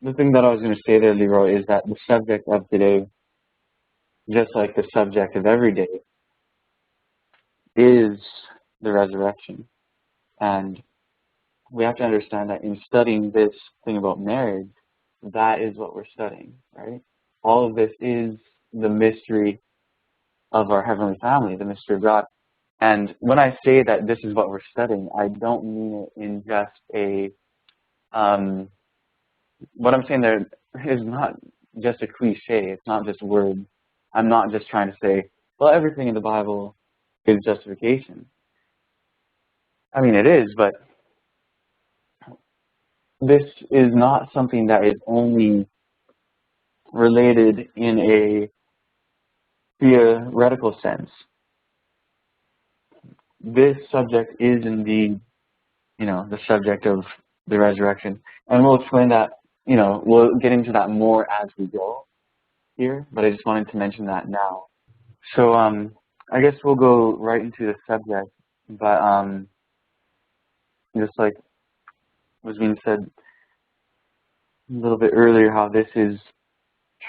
the thing that I was going to say there, Leroy, is that the subject of today, just like the subject of every day, is the resurrection. And we have to understand that in studying this thing about marriage, that is what we're studying, right? All of this is the mystery of our heavenly family, the mystery of God. And when I say that this is what we're studying, I don't mean it in just a, what I'm saying there is not just a cliche. It's not just words. I'm not just trying to say, well, everything in the Bible is justification. I mean, it is, but this is not something that is only related in a theoretical sense. This subject is indeed, the subject of the resurrection. And we'll explain that, we'll get into that more as we go here, but I just wanted to mention that now. So, I guess we'll go right into the subject, but just like was being said a little bit earlier, how this is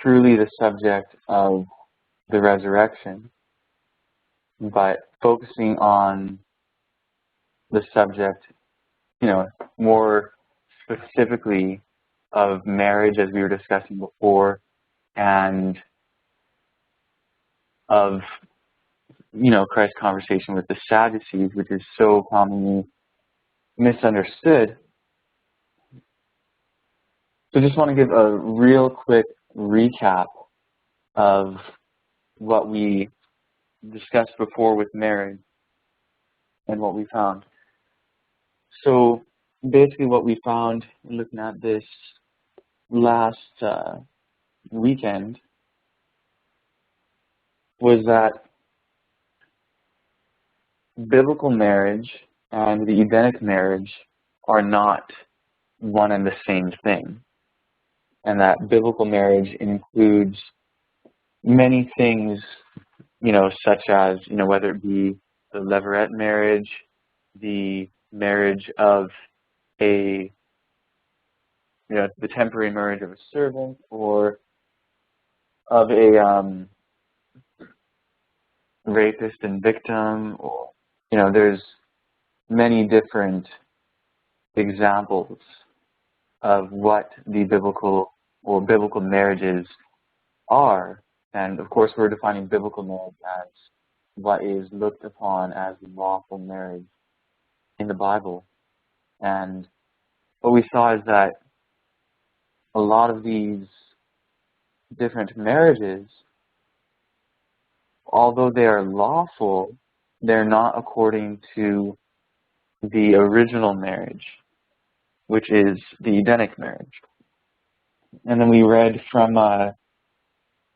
truly the subject of the resurrection, but focusing on the subject, more specifically of marriage, as we were discussing before, and of, Christ's conversation with the Sadducees, which is so commonly misunderstood. So just want to give a real quick recap of what we discussed before with marriage and what we found. So basically what we found looking at this last weekend was that biblical marriage and the Edenic marriage are not one and the same thing. And that biblical marriage includes many things, such as, whether it be the levirate marriage, the marriage of the temporary marriage of a servant, or of a rapist and victim, or, there's many different examples of what the biblical marriages are. And of course, we're defining biblical marriage as what is looked upon as lawful marriage in the Bible. And what we saw is that a lot of these different marriages, although they are lawful, they're not according to the original marriage, which is the Edenic marriage. And then we read from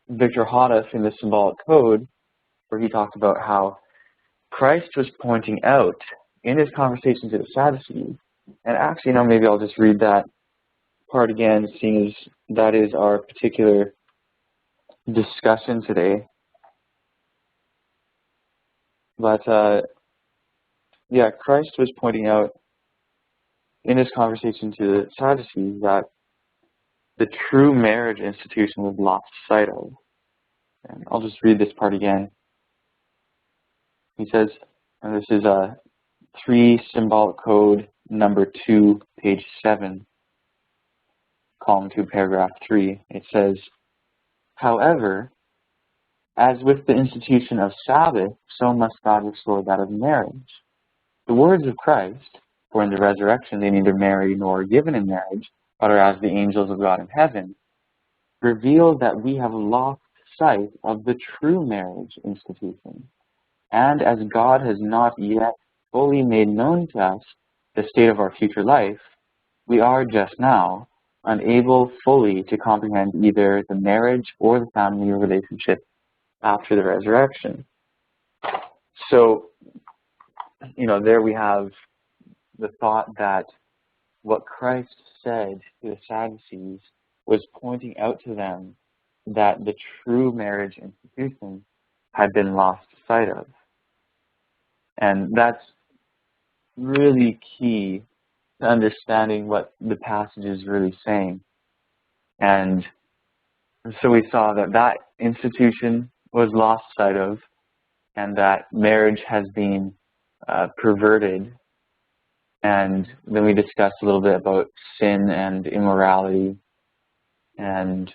Victor Hoddus in the Symbolic Code, where he talked about how Christ was pointing out in his conversation to the Sadducees, and actually, maybe I'll just read that part again, seeing as that is our particular discussion today. But, Christ was pointing out in his conversation to the Sadducees that the true marriage institution was lost sight of. And I'll just read this part again. He says, and this is 3 Symbolic Code number 2, page 7, column 2, paragraph 3. It says, however, as with the institution of Sabbath, so must God restore that of marriage. The words of Christ, for in the resurrection they neither marry nor are given in marriage, but are as the angels of God in heaven, reveal that we have lost sight of the true marriage institution. And as God has not yet fully made known to us the state of our future life, we are just now unable fully to comprehend either the marriage or the family relationship after the resurrection. So, there we have the thought that what Christ said to the Sadducees was pointing out to them that the true marriage institution had been lost sight of. And that's really key to understanding what the passage is really saying. And so we saw that that institution was lost sight of, and that marriage has been perverted. And then we discussed a little bit about sin and immorality and,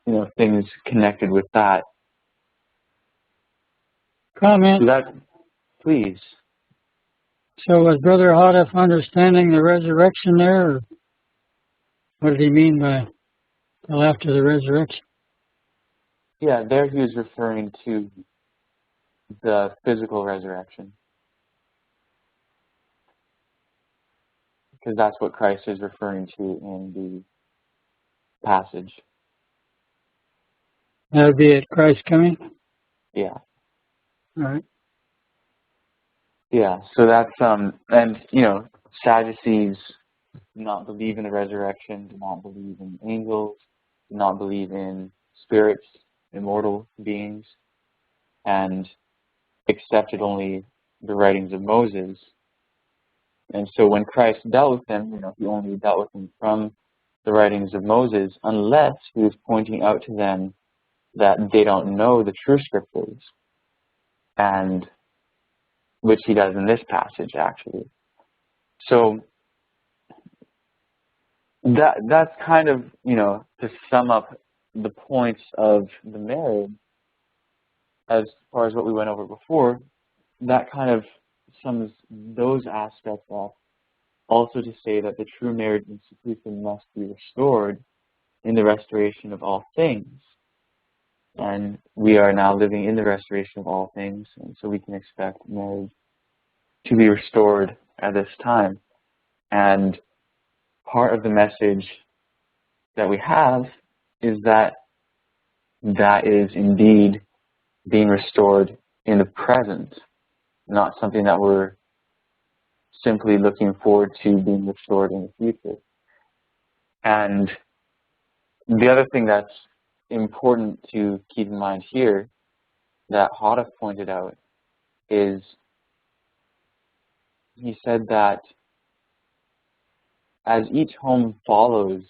you know, things connected with that. Comment. So that, please. So was Brother Hoddef understanding the resurrection there, or what did he mean by till after the resurrection? Yeah, there he was referring to the physical resurrection, because that's what Christ is referring to in the passage. That would be at Christ's coming? Yeah. All right. Yeah, so that's, and, you know, Sadducees do not believe in the resurrection, do not believe in angels, do not believe in spirits, immortal beings, and accepted only the writings of Moses. And so when Christ dealt with them, you know, he only dealt with them from the writings of Moses, unless he was pointing out to them that they don't know the true scriptures, and which he does in this passage, actually. So that's kind of, you know, to sum up the points of the marriage, as far as what we went over before, that kind of sums those aspects up. Also to say that the true marriage institution must be restored in the restoration of all things. And we are now living in the restoration of all things, and so we can expect marriage to be restored at this time. And part of the message that we have is that that is indeed being restored in the present, not something that we're simply looking forward to being restored in the future. And the other thing that's important to keep in mind here that Hoddef pointed out is he said that as each home follows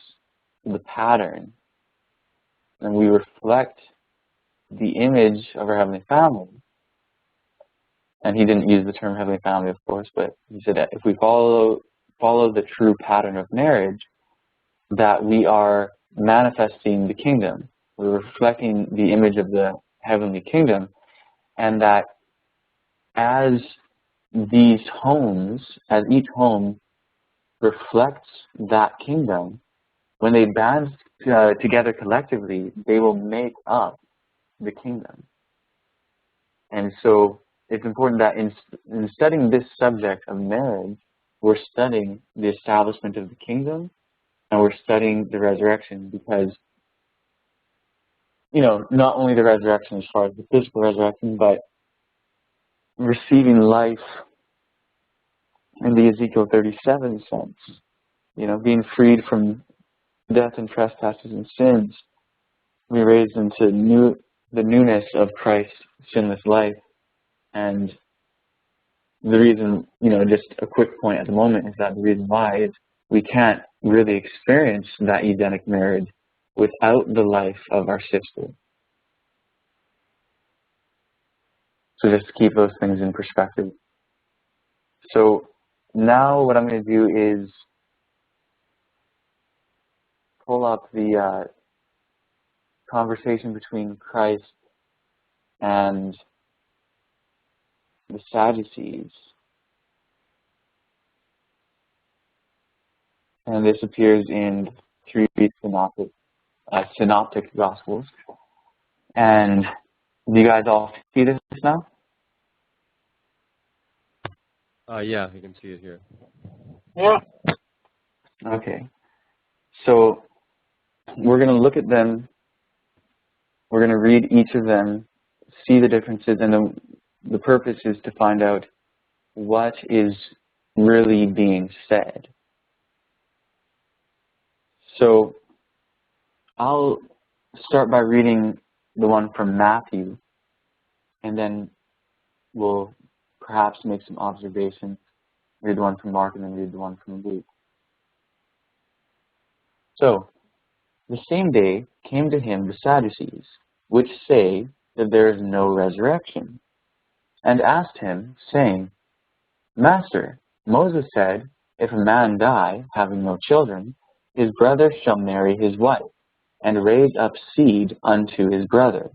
the pattern and we reflect the image of our Heavenly Family, and he didn't use the term Heavenly Family, of course, but he said that if we follow the true pattern of marriage, that we are manifesting the kingdom. We're reflecting the image of the heavenly kingdom, and that as these homes, as each home reflects that kingdom, when they band together collectively, they will make up the kingdom. And so it's important that in studying this subject of marriage, we're studying the establishment of the kingdom, and we're studying the resurrection, because, you know, not only the resurrection as far as the physical resurrection, but receiving life in the Ezekiel 37 sense, you know, being freed from death and trespasses and sins, be raised into the newness of Christ's sinless life. And the reason, you know, just a quick point at the moment, is that the reason why is we can't really experience that Edenic marriage without the life of our sister. So just to keep those things in perspective. So now what I'm going to do is pull up the conversation between Christ and the Sadducees. And this appears in 3 synoptic Gospels. And do you guys all see this now? Yeah, you can see it here. Yeah. Okay. So we're going to look at them. We're going to read each of them, see the differences, and the purpose is to find out what is really being said. So I'll start by reading the one from Matthew, and then we'll perhaps make some observations, read the one from Mark, and then read the one from Luke. So, The same day came to him the Sadducees, which say that there is no resurrection, and asked him, saying, Master, Moses said, if a man die, having no children, his brother shall marry his wife, and raise up seed unto his brother.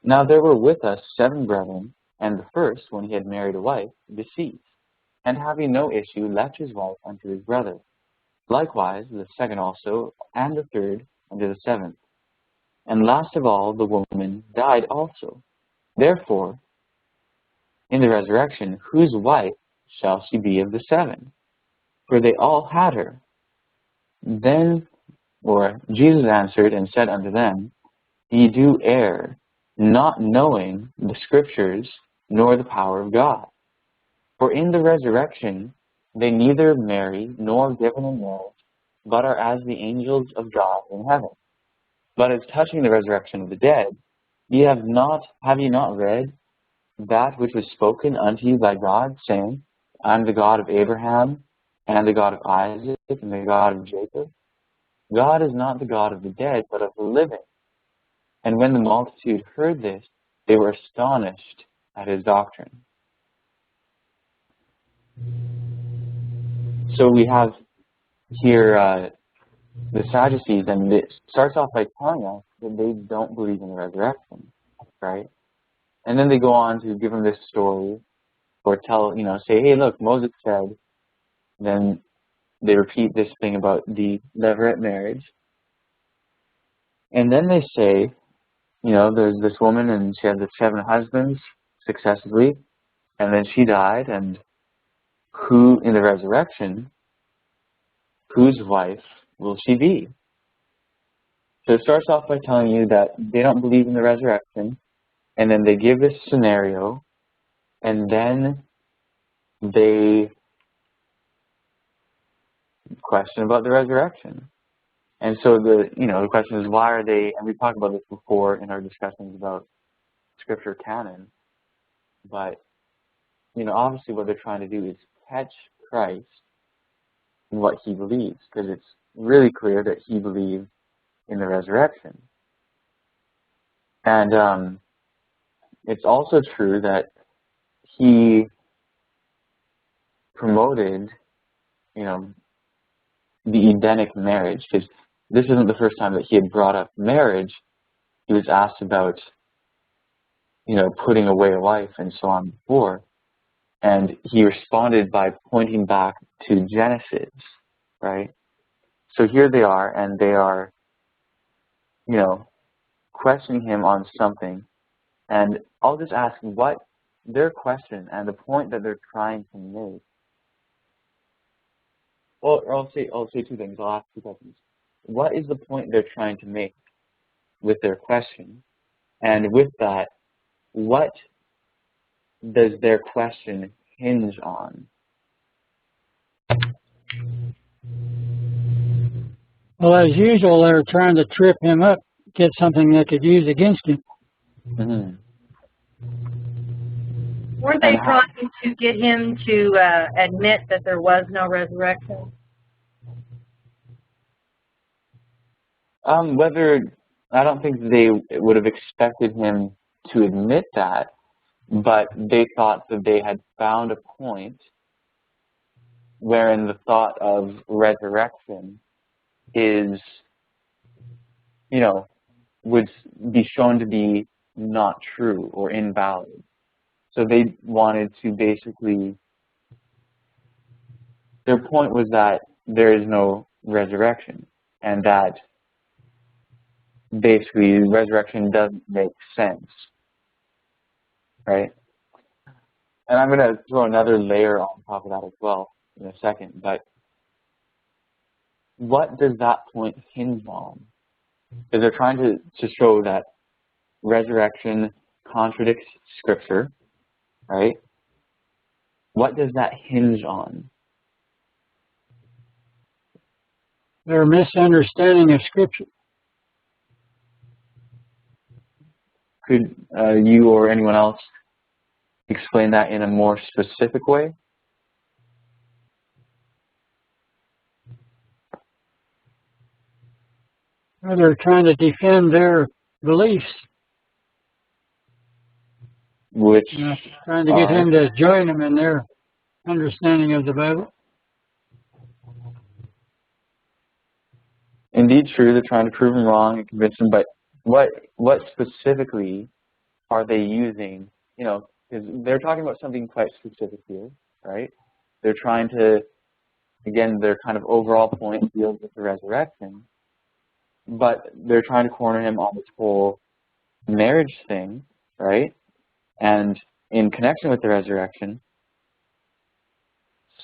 Now there were with us 7 brethren, and the first, when he had married a wife, deceased, and having no issue, left his wife unto his brother. Likewise the second also, and the third unto the 7th. And last of all, the woman died also. Therefore, in the resurrection, whose wife shall she be of the 7? For they all had her. Then, or Jesus answered and said unto them, Ye do err, not knowing the Scriptures, nor the power of God. For in the resurrection they neither marry nor given in marriage, but are as the angels of God in heaven. But as touching the resurrection of the dead, have ye not read that which was spoken unto you by God, saying, I am the God of Abraham, and the God of Isaac, and the God of Jacob? God is not the God of the dead, but of the living. And when the multitude heard this, they were astonished at his doctrine. So we have here the Sadducees, and it starts off by telling us that they don't believe in the resurrection, right? And then they go on to give them this story, or say, hey, look, Moses said. Then they repeat this thing about the levirate marriage. And then they say, there's this woman and she had the 7 husbands successively, and then she died, and who in the resurrection, whose wife will she be? So it starts off by telling you that they don't believe in the resurrection, and then they give this scenario, and then they question about the resurrection. And so the question is, why are they, and we've talked about this before in our discussions about scripture canon, but obviously what they're trying to do is catch Christ in what he believes, because it's really clear that he believed in the resurrection. And it's also true that he promoted, the Edenic marriage, because this isn't the first time that he had brought up marriage. He was asked about, putting away a wife and so on before, and he responded by pointing back to Genesis, right? So here they are, and they are, questioning him on something, and I'll just ask what their question and the point that they're trying to make. Well, I'll say 2 things. I'll ask 2 questions. What is the point they're trying to make with their question? And with that, what does their question hinge on? Well, as usual, they're trying to trip him up, get something they could use against him. Mm-hmm. Weren't they trying to get him to admit that there was no resurrection? I don't think they would have expected him to admit that, but they thought that they had found a point wherein the thought of resurrection is, would be shown to be not true or invalid. So they wanted to basically, their point was that there is no resurrection, and that basically resurrection doesn't make sense, right? And I'm going to throw another layer on top of that as well in a second, but what does that point hinge on? Because they're trying to show that resurrection contradicts Scripture, right? What does that hinge on? Their misunderstanding of Scripture. Could you or anyone else explain that in a more specific way? Or they're trying to defend their beliefs. which Trying to get are him to join them in their understanding of the Bible. indeed true. They're trying to prove him wrong and convince him, but what specifically are they using? You know, because they're talking about something quite specific here, right? They're trying to, again, their kind of overall point deals with the resurrection, but they're trying to corner him on this whole marriage thing, right? And in connection with the resurrection.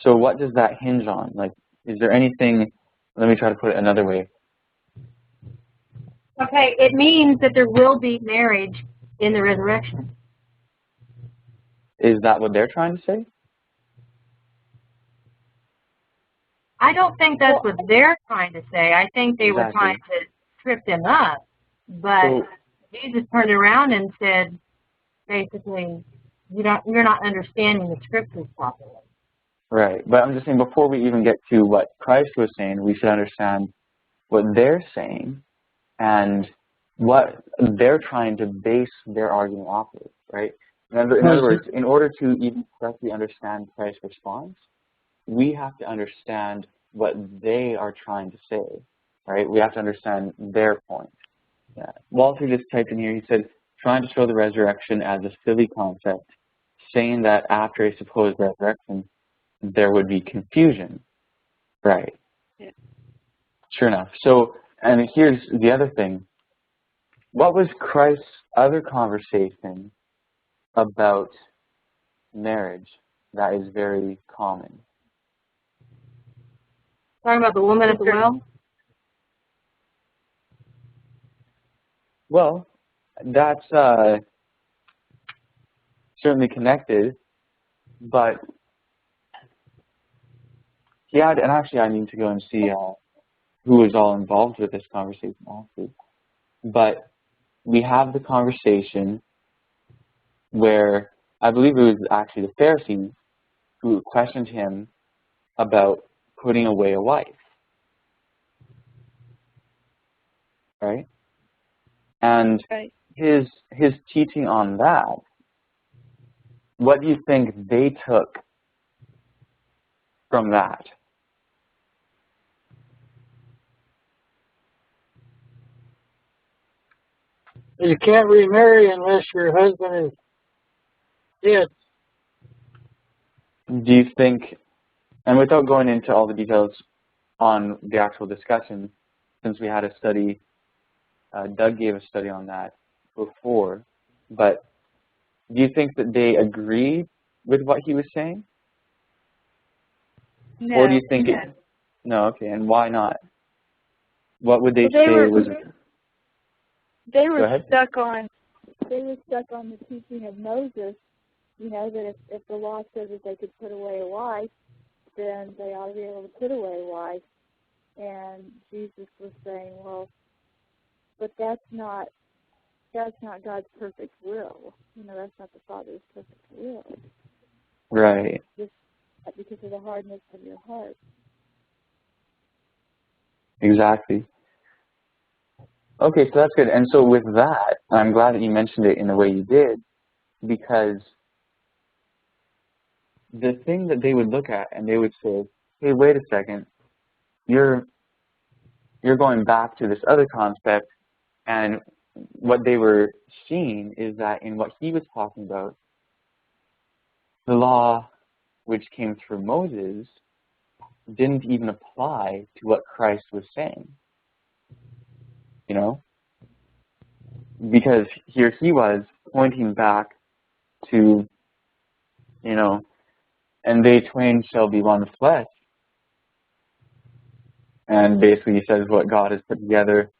So what does that hinge on? Like, is there anything, let me try to put it another way. Okay, it means that there will be marriage in the resurrection. Is that what they're trying to say? I don't think that's what they're trying to say. I think they were trying to trip them up. But So, Jesus turned around and said, basically, you're not understanding the scriptures properly. right, but I'm just saying before we even get to what Christ was saying, we should understand what they're saying and what they're trying to base their argument off of, right? In other words, in order to even correctly understand Christ's response, we have to understand what they are trying to say, right? We have to understand their point. Yeah. Walter just typed in here, he said, trying to show the resurrection as a silly concept, saying that after a supposed resurrection, there would be confusion. Right. Yeah. Sure enough. So, and here's the other thing. What was Christ's other conversation about marriage that is very common? Talking about the woman at the well? Well, that's certainly connected, but he had, and actually I need to go and see who was all involved with this conversation actually. But we have the conversation where I believe it was actually the Pharisees who questioned him about putting away a wife, right? And his teaching on that, what do you think they took from that? You can't remarry unless your husband is dead. Do you think, and without going into all the details on the actual discussion, since we had a study, Doug gave a study on that before, but do you think that they agreed with what he was saying? No. Or do you think it, no, okay, and why not? What would they say was... They were stuck on the teaching of Moses, you know, that if the law says that they could put away a wife, then they ought to be able to put away a wife. And Jesus was saying, well, but that's not God's perfect will. You know, that's not the Father's perfect will. Right. Just because of the hardness of your heart. Exactly. Okay, so that's good. And so with that, I'm glad that you mentioned it in the way you did, because the thing that they would look at and they would say, hey, wait a second, you're going back to this other concept, and what they were seeing is that in what he was talking about, the law which came through Moses didn't even apply to what Christ was saying. You know, because here he was pointing back to, you know, and they twain shall be one flesh. And basically he says what God has put together,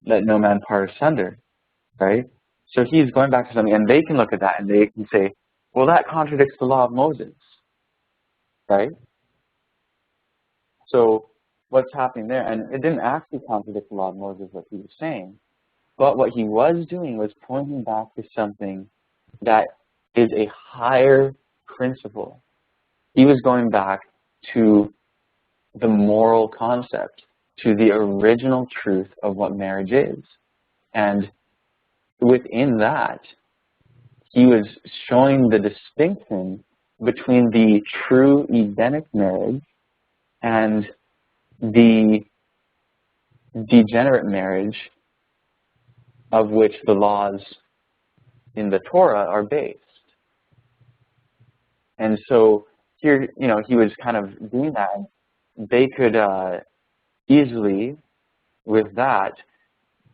let no man part asunder, right? So he's going back to something, and they can look at that and they can say, well, that contradicts the law of Moses, right? So what's happening there? And it didn't actually contradict the law of Moses, what he was saying. But what he was doing was pointing back to something that is a higher principle. He was going back to the moral concept. to the original truth of what marriage is. And within that, he was showing the distinction between the true Edenic marriage and the degenerate marriage of which the laws in the Torah are based. And so here, he was kind of doing that. They could easily, with that,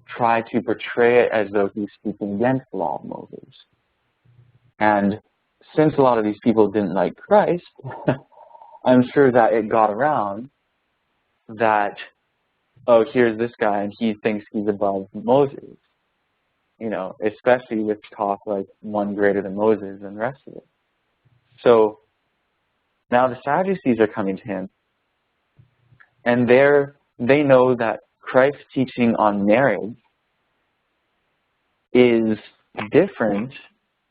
try to portray it as though he's speaking against the law of Moses. And since a lot of these people didn't like Christ, I'm sure that it got around that, oh, here's this guy and he thinks he's above Moses. Especially with talk like one greater than Moses and the rest of it. So now the Sadducees are coming to him, and they know that Christ's teaching on marriage is different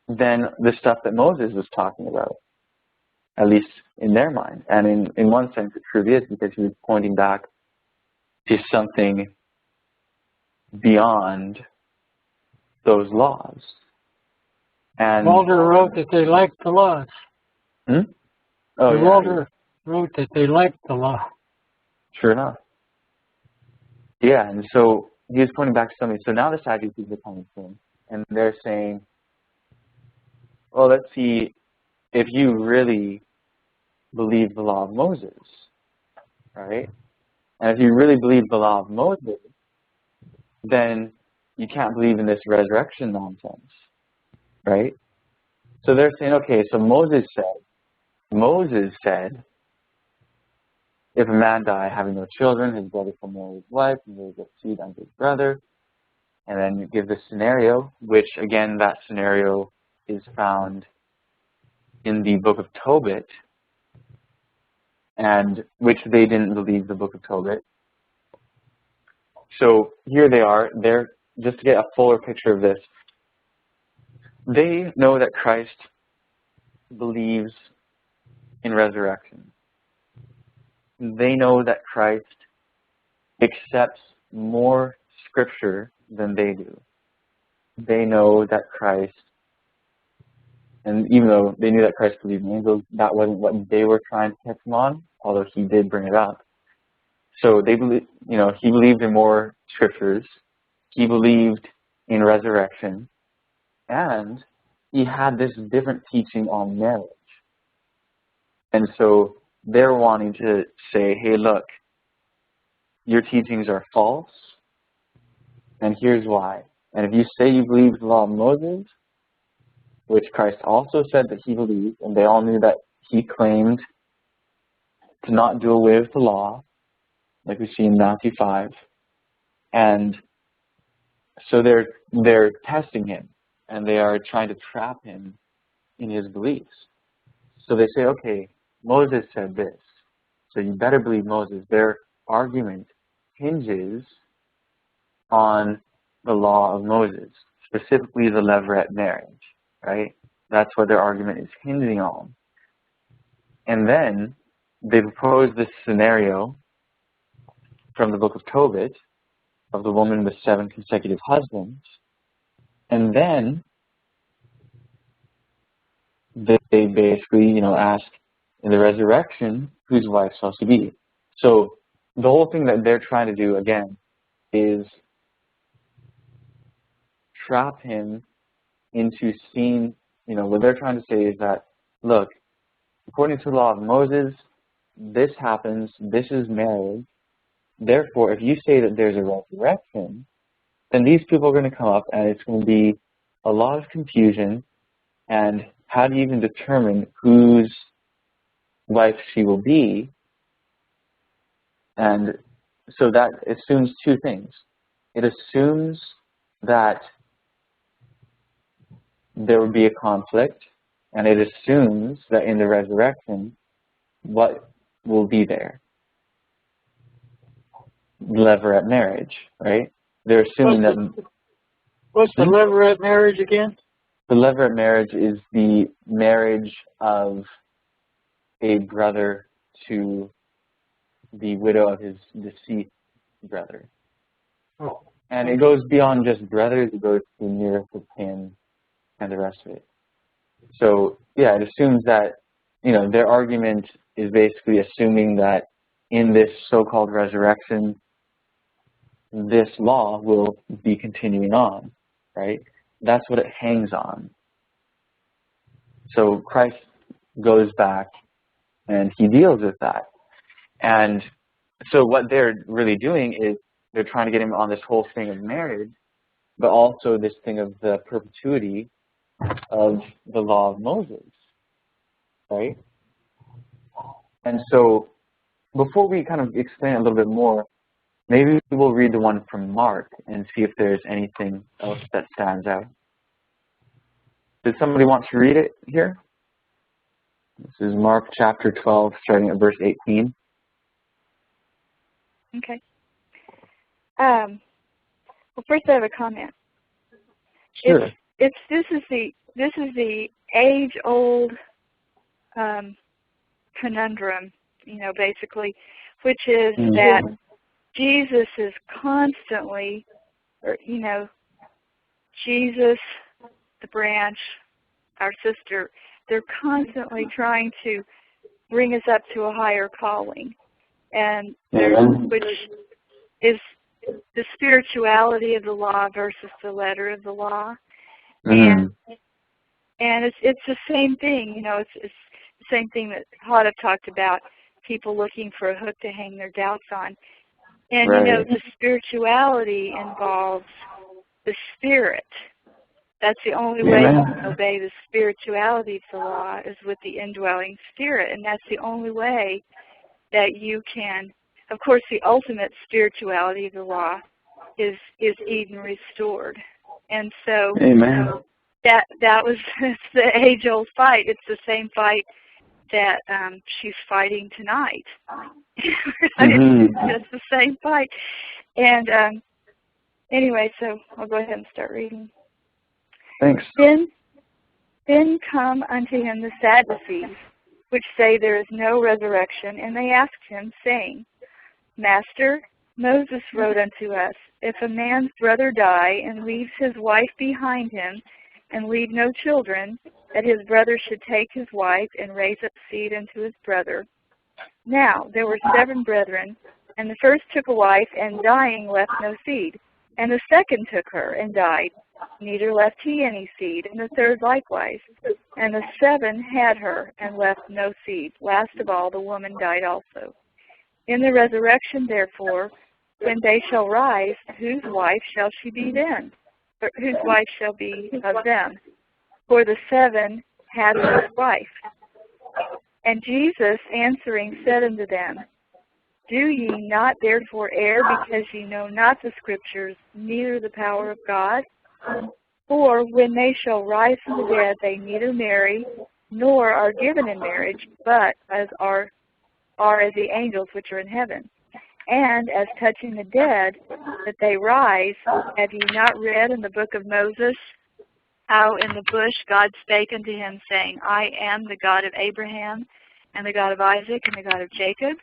than the stuff that Moses was talking about, at least in their mind. And in one sense, it truly is, because he was pointing back to something beyond those laws. And Wilde wrote that they liked the laws. Oh, yeah. Wilde wrote that they liked the law. Sure enough. Yeah, and so he was pointing back to something. So now the Sadducees are coming to him, and they're saying, well, let's see if you really believe the law of Moses, right? And if you really believe the law of Moses, then you can't believe in this resurrection nonsense, right? So they're saying, okay, so Moses said, if a man die having no children, his brother shall marry his wife, and raise up seed unto his brother. And then you give this scenario, which, again, that scenario is found in the book of Tobit, and which they didn't believe the book of Tobit. So here they are. They're, just to get a fuller picture of this, they know that Christ believes in resurrection. They know that Christ accepts more scripture than they do. They know that Christ, and even though they knew that Christ believed in angels, that wasn't what they were trying to catch him on, although he did bring it up. So they believe, he believed in more scriptures. He believed in resurrection, and he had this different teaching on marriage. And so they're wanting to say, hey, look, your teachings are false, and here's why. And if you say you believe the law of Moses, which Christ also said that he believed, and they all knew that he claimed to not do away with the law, like we see in Matthew 5, and so they're testing him, and they are trying to trap him in his beliefs. So they say, okay, Moses said this, so you better believe Moses. Their argument hinges on the law of Moses, specifically the levirate marriage, right? That's what their argument is hinging on. And then they propose this scenario from the book of Tobit of the woman with 7 consecutive husbands. And then they basically, ask in the resurrection, whose wife shall she be? So the whole thing that they're trying to do, again, is trap him into seeing, what they're trying to say is that, look, according to the law of Moses, this happens, this is marriage. Therefore, if you say that there's a resurrection, then these people are going to come up and it's going to be a lot of confusion. And how do you even determine whose wife she will be? And so that assumes two things. It assumes that there would be a conflict, and it assumes that in the resurrection, what will be there? Levirate marriage, right? They're assuming What's the levirate marriage again? The levirate marriage is the marriage of a brother to the widow of his deceased brother. Oh. And it goes beyond just brothers, it goes to nearest of kin and the rest of it. So, yeah, it assumes that, their argument is basically assuming that in this so-called resurrection, this law will be continuing on, right? That's what it hangs on. So Christ goes back and he deals with that. And so what they're really doing is they're trying to get him on this whole thing of marriage, but also this thing of the perpetuity of the law of Moses, right? And so before we kind of explain it a little bit more, maybe we'll read the one from Mark and see if there's anything else that stands out. Did somebody want to read it here? This is Mark chapter 12, starting at verse 18. Okay. Well, first I have a comment. Sure. This is the age-old conundrum, basically, which is that Jesus is constantly, Jesus, the branch, our sister, they're constantly trying to bring us up to a higher calling, and which is the spirituality of the law versus the letter of the law, and it's the same thing, it's the same thing that Hada talked about, people looking for a hook to hang their doubts on, and the spirituality involves the spirit. That's the only way you can obey the spirituality of the law is with the indwelling spirit, and that's the only way that you can. Of course, the ultimate spirituality of the law is Eden restored, and so that was the age-old fight. It's the same fight that she's fighting tonight. It's the same fight, and anyway, so I'll go ahead and start reading. Thanks. Then come unto him the Sadducees, which say there is no resurrection, and they asked him, saying, Master, Moses wrote unto us, if a man's brother die and leaves his wife behind him, and leave no children, that his brother should take his wife and raise up seed unto his brother. Now there were 7 brethren, and the first took a wife, and dying left no seed. And the second took her, and died, neither left he any seed, and the third likewise. And the 7 had her, and left no seed. Last of all, the woman died also. In the resurrection, therefore, when they shall rise, whose wife shall she be then? Or whose wife shall be of them? For the 7 had his wife. And Jesus answering said unto them, Do ye not therefore err, because ye know not the Scriptures, neither the power of God? For when they shall rise from the dead, they neither marry, nor are given in marriage, but are as the angels which are in heaven. And as touching the dead, that they rise, have ye not read in the book of Moses, how in the bush God spake unto him, saying, I am the God of Abraham, and the God of Isaac, and the God of Jacob?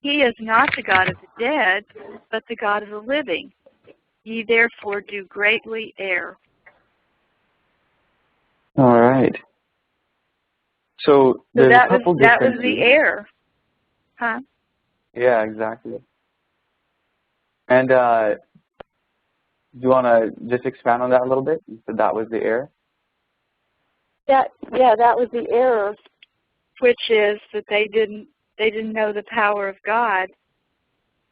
He is not the God of the dead, but the God of the living. Ye therefore do greatly err. All right. So there's a couple that was differences. the error. Huh? Yeah, exactly. And do you want to just expand on that a little bit? You said that was the error? That was the error, which is that they didn't know the power of God,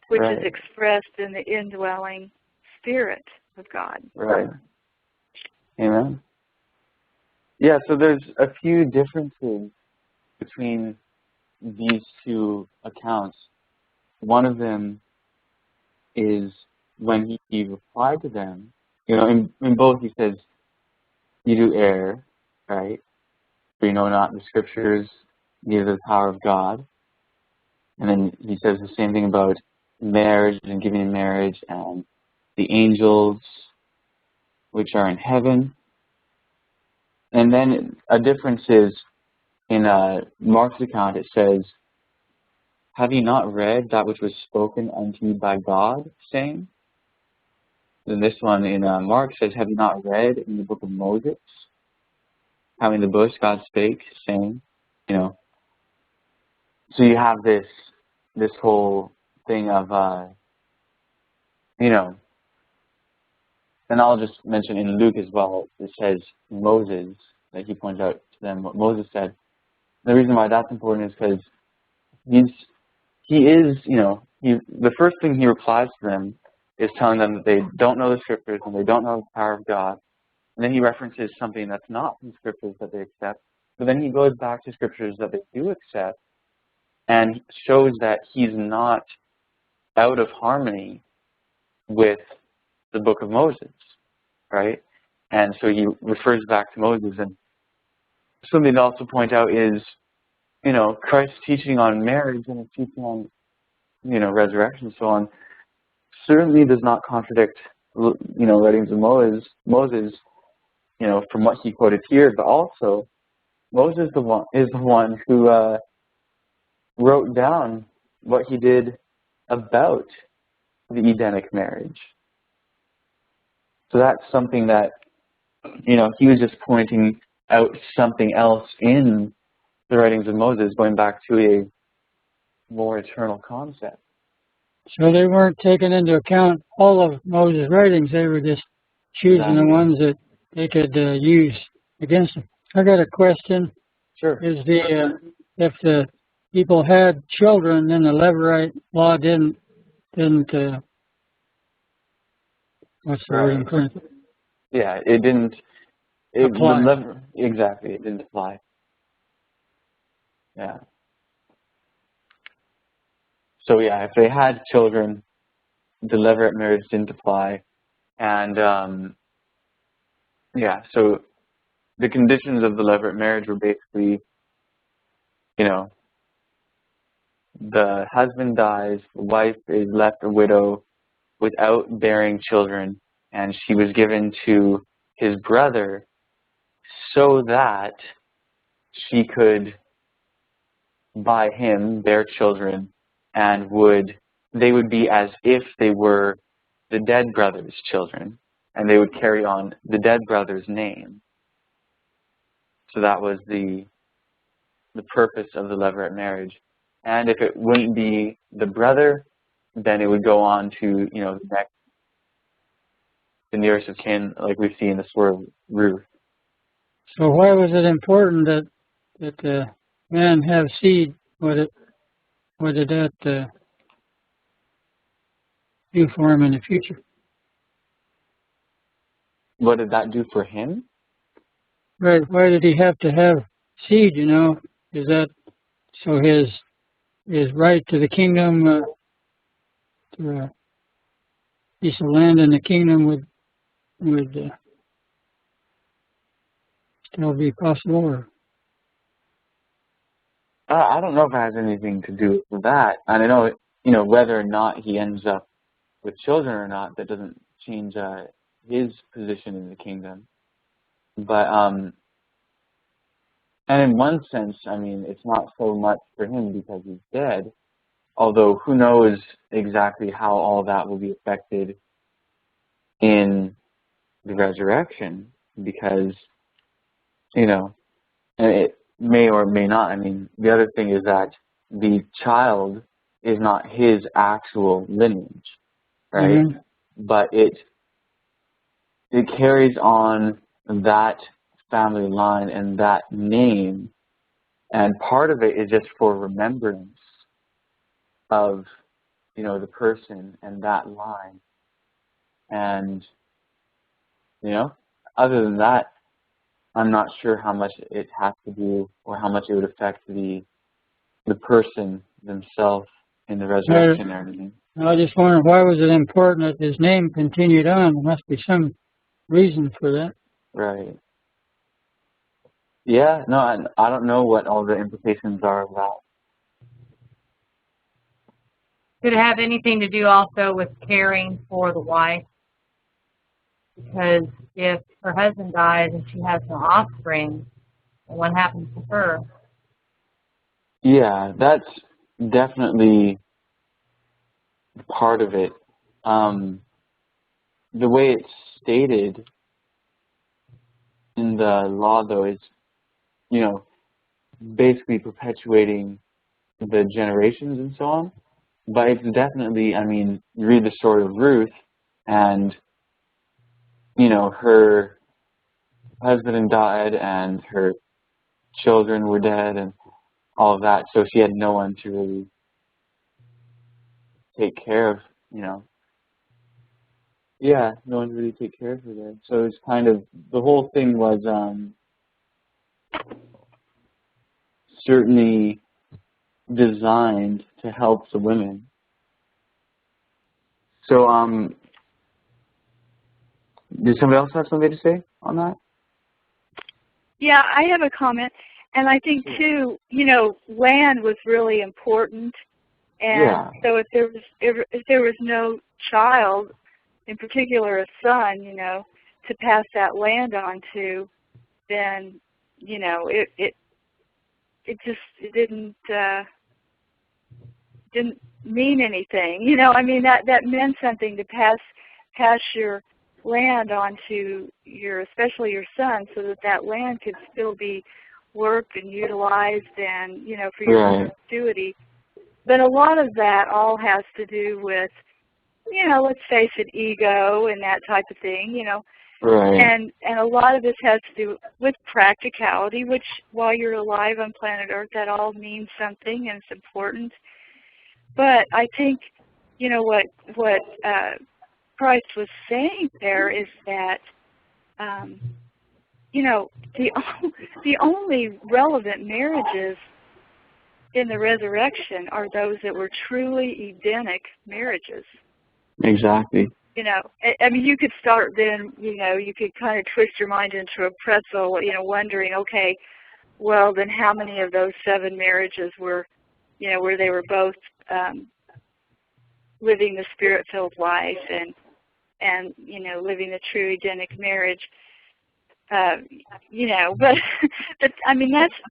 which is expressed in the indwelling Spirit of God. Right. Amen. Yeah, so there's a few differences between these two accounts. One of them is when he replied to them, in both he says, you do err, right? For you know not the Scriptures, neither the power of God. And then he says the same thing about marriage and giving in marriage and the angels which are in heaven. And then a difference is in Mark's account it says, have you not read that which was spoken unto you by God, saying? Then this one in Mark says, have you not read in the book of Moses, how in the bush God spake, saying, you know. So you have this whole thing of, you know, and I'll just mention in Luke as well, it says Moses, that he points out to them what Moses said. The reason why that's important is because he is, you know, the first thing he replies to them is telling them that they don't know the scriptures and they don't know the power of God. And then he references something that's not from scriptures that they accept. But then he goes back to scriptures that they do accept and shows that he's not out of harmony with the book of Moses, right? And so he refers back to Moses. And something to also point out is, you know, Christ's teaching on marriage and his teaching on, you know, resurrection and so on certainly does not contradict, you know, writings of Moses, you know, from what he quoted here, but also Moses is the one who wrote down what he did about the Edenic marriage. So that's something that, you know, he was just pointing out something else in the writings of Moses, going back to a more eternal concept. So they weren't taking into account all of Moses' writings. They were just choosing the ones that they could use against them. I got a question. Sure. Is if the people had children, then the Levirate law didn't what's the word I'm trying to... Yeah, it didn't apply. Exactly, it didn't apply. Yeah. So yeah, if they had children, the Levirate marriage didn't apply. And yeah, so the conditions of the Levirate marriage were basically, you know, the husband dies, the wife is left a widow without bearing children, and she was given to his brother so that she could, by him, bear children, and they would be as if they were the dead brother's children, and they would carry on the dead brother's name. So that was the purpose of the Levirate marriage. And if it wouldn't be the brother, then it would go on to, you know, the nearest of kin, like we see in the story of Ruth. So why was it important that the man have seed? What did that do for him in the future? What did that do for him? Right. Why did he have to have seed? You know, is that so his right to the kingdom, to a piece of land in the kingdom would still be possible? Or? I don't know if it has anything to do with that. And I know, you know, whether or not he ends up with children or not, that doesn't change his position in the kingdom. But, and in one sense, I mean, it's not so much for him because he's dead, although who knows exactly how all that will be affected in the resurrection, because, you know, and it may or may not. I mean, the other thing is that the child is not his actual lineage, right? Mm-hmm. But it carries on that family line and that name, and part of it is just for remembrance of, you know, the person and that line. And, you know, other than that, I'm not sure how much it has to do or how much it would affect the person themselves in the resurrection and everything. I just wonder, why was it important that his name continued on? There must be some reason for that. Right. Yeah, no, I don't know what all the implications are of that. Could it have anything to do also with caring for the wife? Because if her husband dies and she has no offspring, what happens to her? Yeah, that's definitely part of it. The way it's stated in the law, though, is, basically perpetuating the generations and so on. But it's definitely, you read the story of Ruth, and, her husband died, and her children were dead, and all of that. So she had no one to really take care of, Yeah, no one to really take care of her there. So it's kind of, the whole thing was certainly designed to help the women. So, did somebody else have something to say on that? Yeah, I have a comment, and I think too, land was really important, and so if there was no child, in particular a son, to pass that land on to, then it didn't mean anything. That meant something to pass your land on to especially your son, so that land could still be worked and utilized and, for your perpetuity. But a lot of that all has to do with, let's face it, ego and that type of thing, Right. And a lot of this has to do with practicality, which while you're alive on planet Earth, that all means something and it's important. But I think, what Christ was saying there is that, the only relevant marriages in the resurrection are those that were truly Edenic marriages. Exactly. You could start then, you could kind of twist your mind into a pretzel, wondering, okay, well, then how many of those 7 marriages were, where they were both living the Spirit-filled life and living the true Edenic marriage, but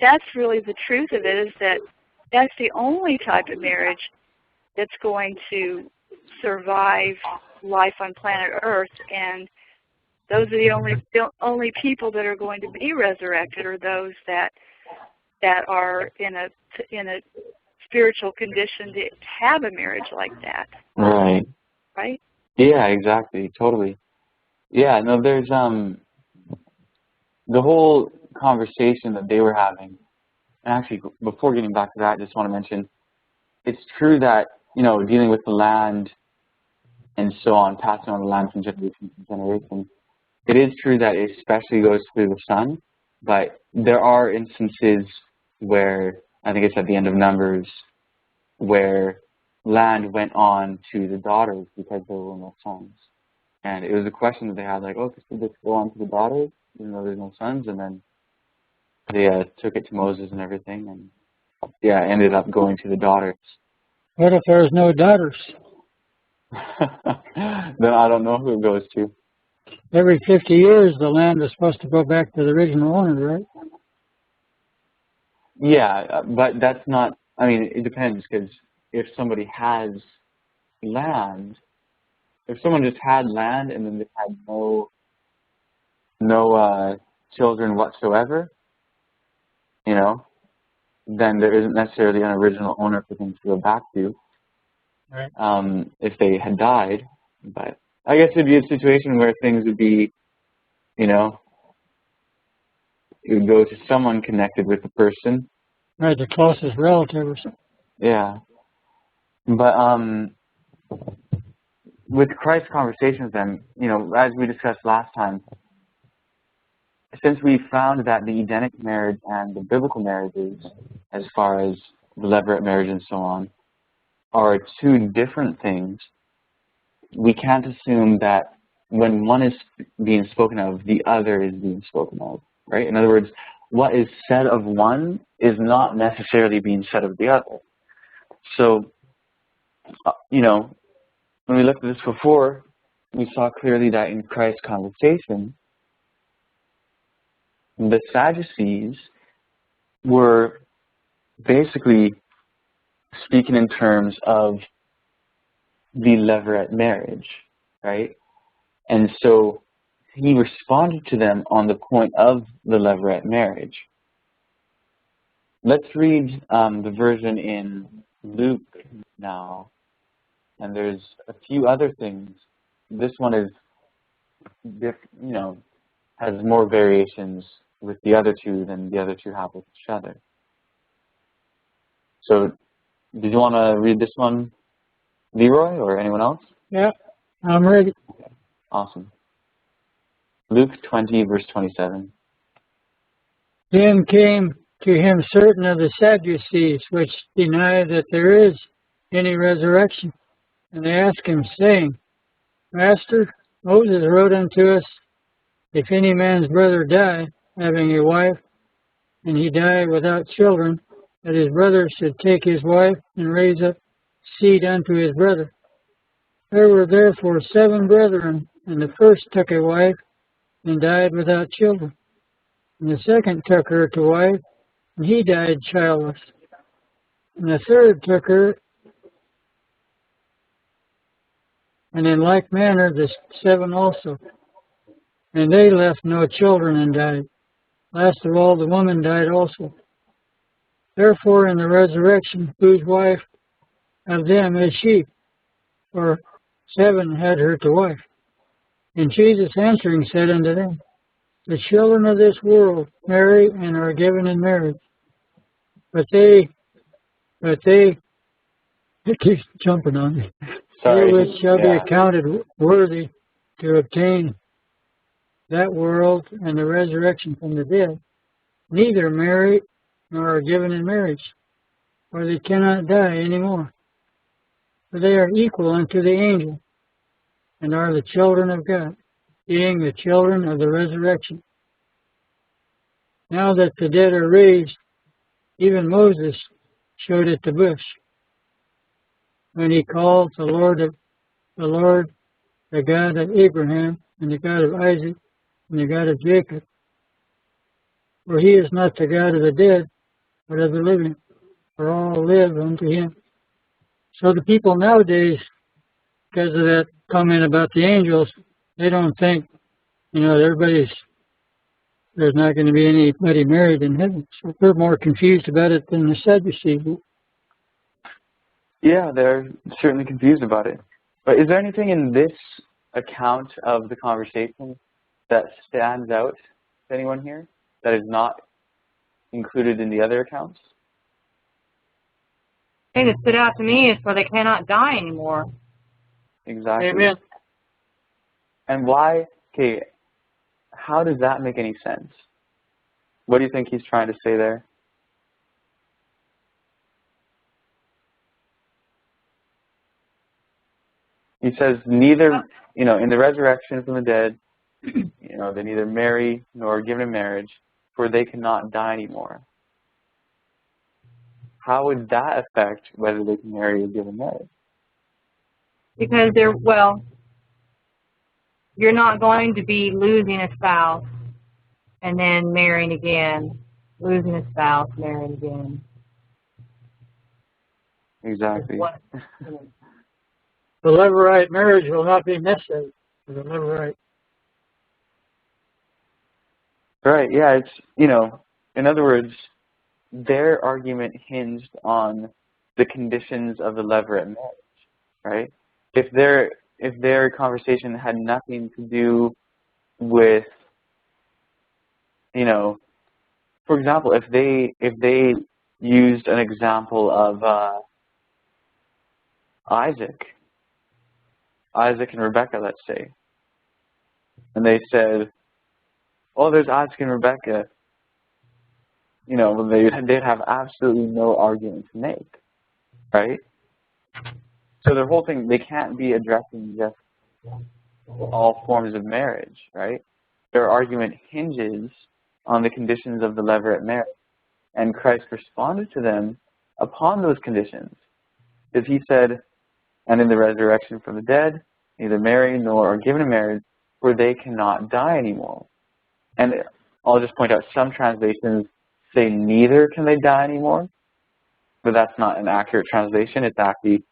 that's really the truth of it, is that that's the only type of marriage that's going to survive life on planet Earth, and those are the only people that are going to be resurrected are those that are in a spiritual condition to have a marriage like that. Right. Right? Yeah, exactly. Totally. Yeah, no, there's the whole conversation that they were having. And actually, before getting back to that, I just want to mention, it's true that, dealing with the land and so on, passing on the land from generation to generation, it is true that it especially goes through the son, but there are instances where, I think it's at the end of Numbers, where land went on to the daughters because there were no sons. And it was a question that they had, like, oh, could this go on to the daughters, even though there's no sons? And then they took it to Moses and everything, and ended up going to the daughters. What if there's no daughters? Then I don't know who it goes to. Every 50 years, the land is supposed to go back to the original owner, right? Yeah, but that's not, it depends, because if somebody has land, if someone just had land and then they had no children whatsoever, then there isn't necessarily an original owner for them to go back to. Right. If they had died. But I guess it'd be a situation where things would be, it would go to someone connected with the person. Right, the closest relative or something. Yeah. But with Christ's conversations then, as we discussed last time, since we found that the Edenic marriage and the biblical marriages, as far as the levirate marriage and so on, are 2 different things, we can't assume that when one is being spoken of, the other is being spoken of, right? In other words, what is said of one is not necessarily being said of the other. So, when we looked at this before, we saw clearly that in Christ's conversation, the Sadducees were basically speaking in terms of the levirate marriage, right? And so he responded to them on the point of the levirate marriage. Let's read the version in Luke now. And there's a few other things. This one is, has more variations with the other two than the other two have with each other. So, did you want to read this one, Leroy, or anyone else? Yeah, I'm ready. Okay, awesome. Luke 20, verse 27. Then came to him certain of the Sadducees, which deny that there is any resurrection. And they asked him, saying, Master, Moses wrote unto us, if any man's brother die, having a wife, and he die without children, that his brother should take his wife and raise up seed unto his brother. There were therefore 7 brethren, and the first took a wife and died without children. And the second took her to wife, and he died childless. And the third took her, and in like manner the 7 also. And they left no children and died. Last of all, the woman died also. Therefore, in the resurrection, whose wife of them is she? For 7 had her to wife. And Jesus answering said unto them, the children of this world marry and are given in marriage. But they, it keeps jumping on me. They which shall be accounted worthy to obtain that world and the resurrection from the dead, neither marry nor are given in marriage, for they cannot die any more. For they are equal unto the angel, and are the children of God, being the children of the resurrection. Now that the dead are raised, even Moses showed at the bush, when he called the Lord, the God of Abraham, and the God of Isaac, and the God of Jacob. For he is not the God of the dead, but of the living, for all live unto him. So the people nowadays, because of that comment about the angels, they don't think, there's not going to be anybody married in heaven. So they're more confused about it than the Sadducees. Yeah, they're certainly confused about it. But is there anything in this account of the conversation that stands out to anyone here that is not included in the other accounts? The thing that stood out to me is for they cannot die anymore. Exactly. Amen. And why? Okay, how does that make any sense? What do you think he's trying to say there? He says neither, in the resurrection from the dead, they neither marry nor are given in marriage, for they cannot die anymore. How would that affect whether they can marry or give in marriage? Because you're not going to be losing a spouse and then marrying again, losing a spouse, marrying again. Exactly. The levirate marriage will not be necessary for the levirate. Right, yeah, it's, in other words, their argument hinged on the conditions of the levirate marriage, right? If their conversation had nothing to do with, for example, if they used an example of Isaac and Rebecca, let's say, and they said, oh, there's Isaac and Rebecca, they'd have absolutely no argument to make, right? So their whole thing, they can't be addressing just all forms of marriage, right? Their argument hinges on the conditions of the levirate marriage. And Christ responded to them upon those conditions. Because he said, and in the resurrection from the dead, neither marry nor are given in marriage, for they cannot die anymore. And I'll just point out some translations say neither can they die anymore. but that's not an accurate translation. It's actually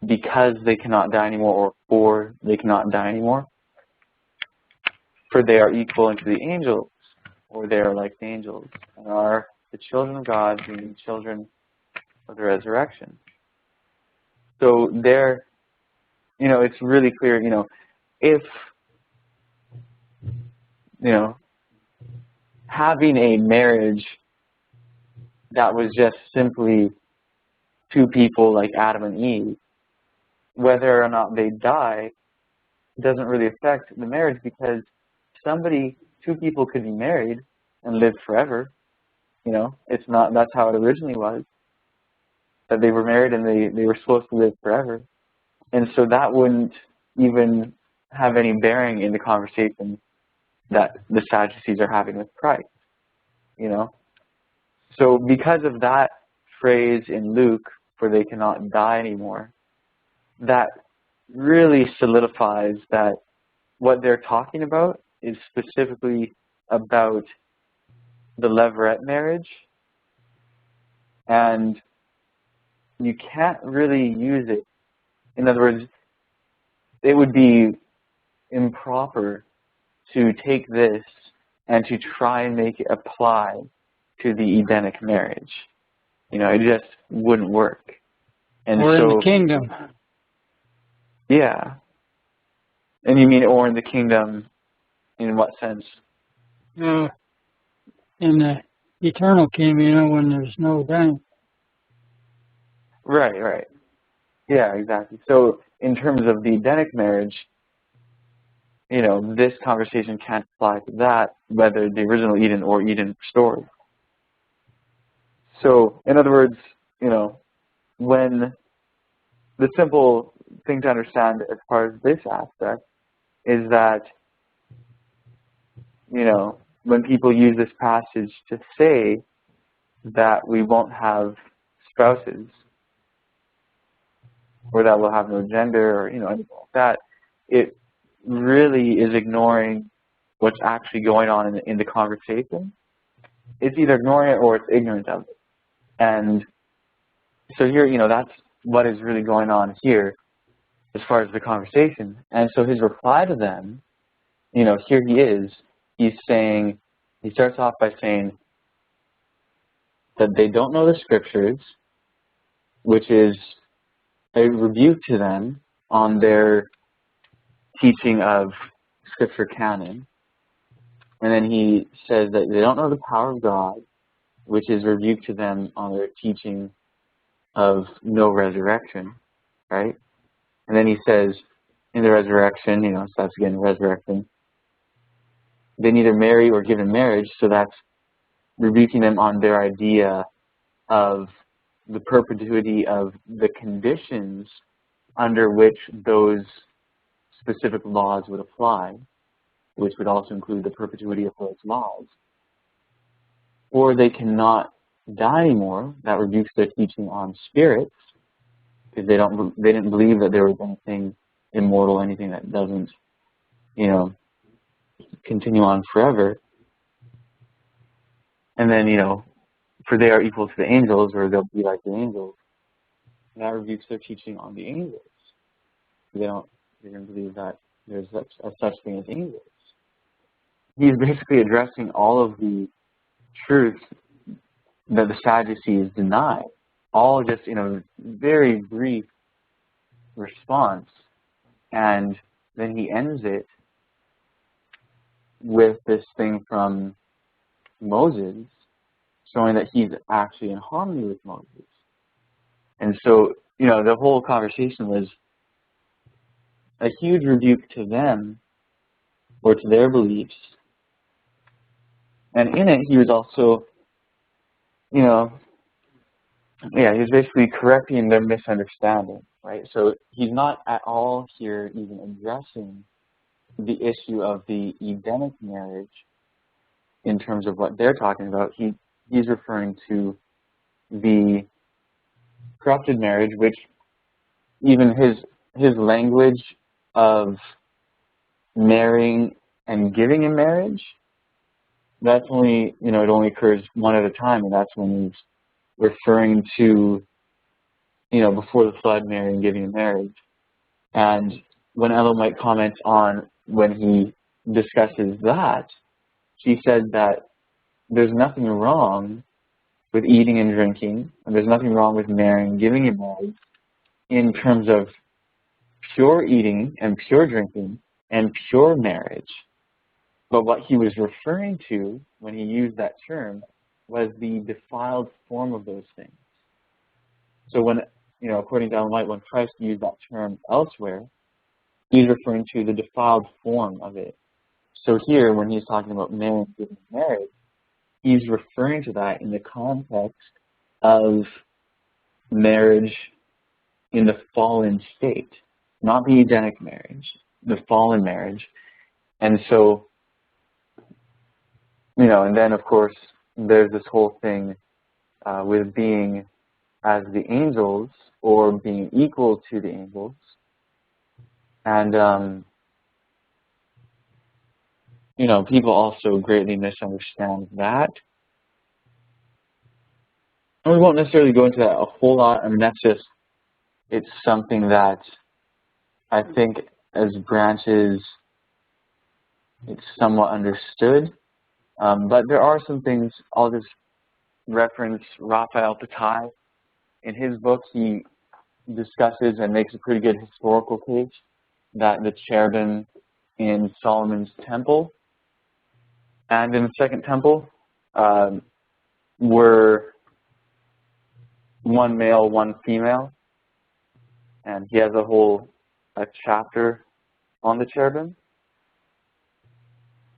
because they cannot die anymore, or they cannot die anymore, for they are equal unto the angels, or they are like the angels, and are the children of God, being children of the resurrection. So there, it's really clear, if, having a marriage that was just simply two people like Adam and Eve, whether or not they die doesn't really affect the marriage, because two people could be married and live forever. It's not, that's how it originally was, that they were married and they were supposed to live forever. And so that wouldn't even have any bearing in the conversation that the Sadducees are having with Christ, So because of that phrase in Luke, for they cannot die anymore, that really solidifies that what they're talking about is specifically about the levirate marriage, and you can't really use it. In other words, it would be improper to take this and to try and make it apply to the Edenic marriage. It just wouldn't work. And or so, in the kingdom. Yeah. And you mean or in the kingdom, in what sense? In the eternal kingdom, when there's no dying. Right. Yeah, exactly. So in terms of the Edenic marriage, this conversation can't apply to that, whether the original Eden or Eden restored. So, in other words, when the simple thing to understand as far as this aspect is that, when people use this passage to say that we won't have spouses, or that we'll have no gender, or, anything like that, it really is ignoring what's actually going on in the conversation. It's either ignoring it or it's ignorant of it. And so here, that's what is really going on here as far as the conversation. And so his reply to them, here he's saying, he starts off by saying that they don't know the scriptures, which is a rebuke to them on their teaching of scripture canon. And then he says that they don't know the power of God, which is rebuke to them on their teaching of no resurrection, right? And then he says, in the resurrection, so that's again resurrection, they neither marry or give in marriage, so that's rebuking them on their idea of the perpetuity of the conditions under which those specific laws would apply, which would also include the perpetuity of those laws. Or they cannot die anymore. That rebukes their teaching on spirits, because they didn't believe that there was anything immortal, anything that doesn't, continue on forever. And then, for they are equal to the angels, or they'll be like the angels. And that rebukes their teaching on the angels. They don't believe that there's such thing as angels. He's basically addressing all of the truths that the Sadducees deny, all just in a very brief response. And then he ends it with this thing from Moses, showing that he's actually in harmony with Moses. And so, the whole conversation was a huge rebuke to them, or to their beliefs. And in it, he was also, he was basically correcting their misunderstanding, right? So he's not at all here even addressing the issue of the Edenic marriage in terms of what they're talking about. He's referring to the corrupted marriage, which even his language of marrying and giving in marriage, that's only, it only occurs one at a time, and that's when referring to, before the flood, Mary and giving in marriage. And when Ellen White comments on when he discusses that, she said that there's nothing wrong with eating and drinking, and there's nothing wrong with marrying and giving in marriage in terms of pure eating and pure drinking and pure marriage. But what he was referring to when he used that term was the defiled form of those things. So when, according to Ellen White, when Christ used that term elsewhere, he's referring to the defiled form of it. So here, when he's talking about marrying and giving in marriage, he's referring to that in the context of marriage in the fallen state, not the Edenic marriage, the fallen marriage. And so, and then of course, there's this whole thing with being as the angels or being equal to the angels. And, people also greatly misunderstand that. And we won't necessarily go into that a whole lot. I mean, it's something that I think as branches, it's somewhat understood. But there are some things. I'll just reference Raphael Patai. In his book, he discusses and makes a pretty good historical case that the cherubim in Solomon's temple and in the Second Temple were one male, one female. And he has a chapter on the cherubim.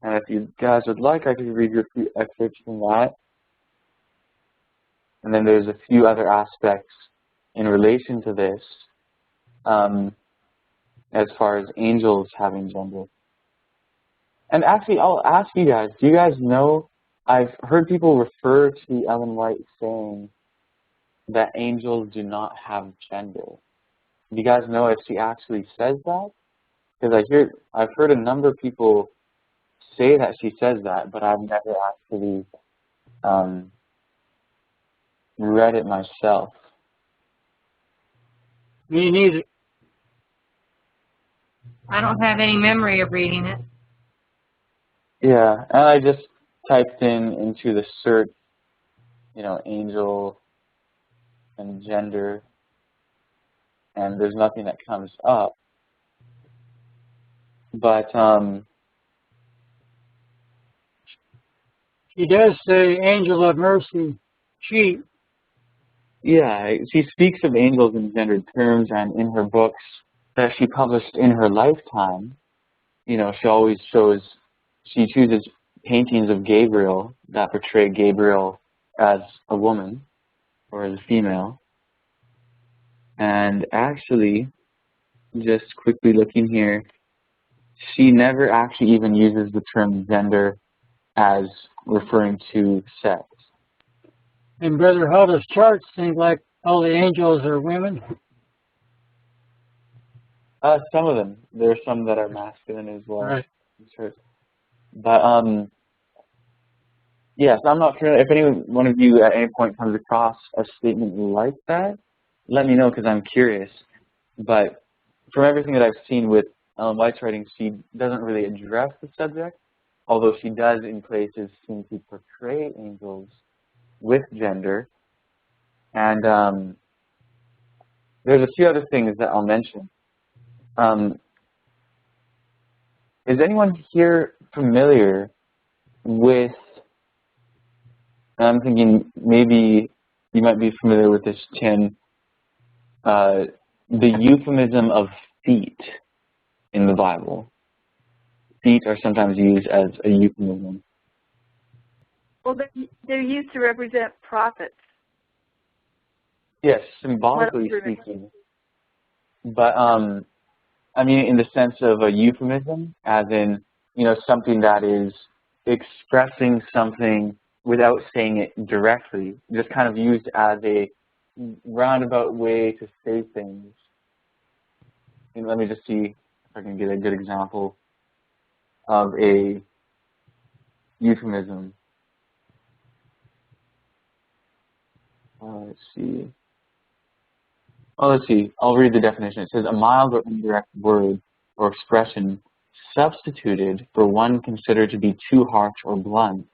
And if you guys would like, I could read you a few excerpts from that. And then there's a few other aspects in relation to this as far as angels having gender. And actually, I'll ask you guys, do you guys know, I've heard people refer to Ellen White saying that angels do not have gender. Do you guys know if she actually says that? Because I've heard a number of people say that she says that, but I've never actually read it myself. Me neither. I don't have any memory of reading it. Yeah, and I just typed into the search, angel and gender, and there's nothing that comes up. But She does say angel of mercy, she. yeah, she speaks of angels in gendered terms, and in her books that she published in her lifetime, she always she chooses paintings of Gabriel that portray Gabriel as a woman or as a female. And actually, just quickly looking here, she never actually even uses the term gender as referring to sex. And Brother Huddle's charts seem like all the angels are women. Some of them. There are some that are masculine as well. Right. Sure. But yes, I'm not sure if any one of you at any point comes across a statement like that. Let me know, because I'm curious. But from everything that I've seen with Ellen White's writing, she doesn't really address the subject, although she does in places seem to portray angels with gender. And there's a few other things that I'll mention. Is anyone here familiar with, I'm thinking maybe you might be familiar with this, Chen, the euphemism of feet in the Bible? Feet are sometimes used as a euphemism. Well, they're used to represent prophets. Yes, symbolically speaking. But I mean, in the sense of a euphemism, as in, something that is expressing something without saying it directly, just kind of used as a roundabout way to say things. Let me just see if I can get a good example of a euphemism. let's see. Oh, let's see. I'll read the definition. It says, a mild or indirect word or expression substituted for one considered to be too harsh or blunt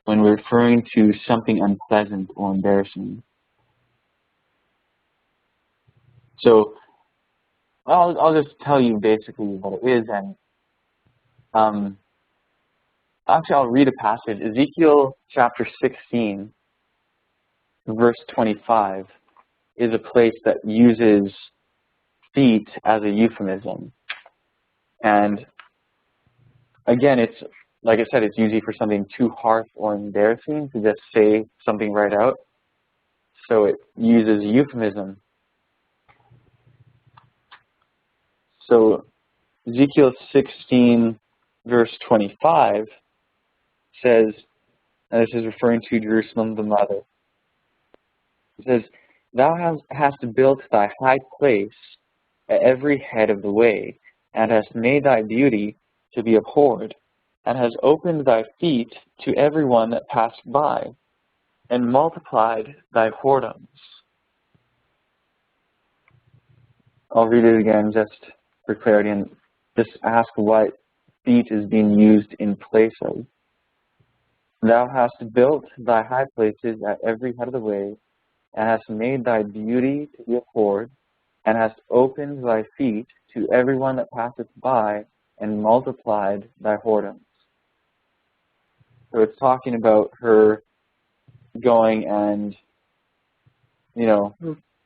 when referring to something unpleasant or embarrassing. So I'll just tell you basically what it is, and actually I'll read a passage. Ezekiel chapter 16, verse 25 is a place that uses feet as a euphemism. And again, it's, like I said, it's usually for something too harsh or embarrassing to just say something right out. So it uses euphemism. So Ezekiel 16, verse 25 says, and this is referring to Jerusalem the mother, it says, thou hast built thy high place at every head of the way, and hast made thy beauty to be abhorred, and hast opened thy feet to every one that passed by, and multiplied thy whoredoms. I'll read it again just for clarity, and just ask what feet is being used in place of. Thou hast built thy high places at every head of the way, and hast made thy beauty to be abhorred, and hast opened thy feet to every one that passeth by, and multiplied thy whoredoms. So it's talking about her going and,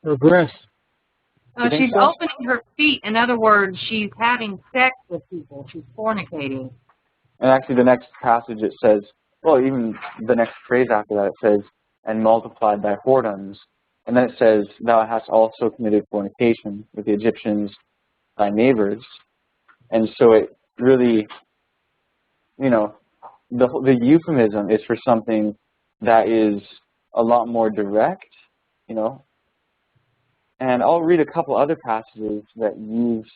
regress. She's opening her feet. In other words, she's having sex with people. She's fornicating. And actually the next passage it says, well, even the next phrase after that, it says, and multiplied thy whoredoms. And then it says, thou hast also committed fornication with the Egyptians, thy neighbors. And so it really, the euphemism is for something that is a lot more direct, And I'll read a couple other passages that use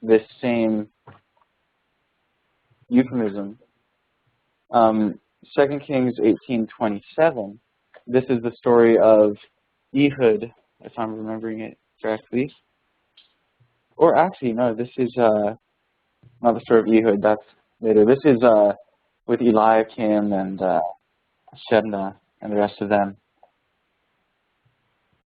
this same euphemism. 2 Kings 18:27. This is the story of Ehud, if I'm remembering it correctly. Or actually, no, this is not the story of Ehud. That's later. This is with Eliakim and Shebna and the rest of them.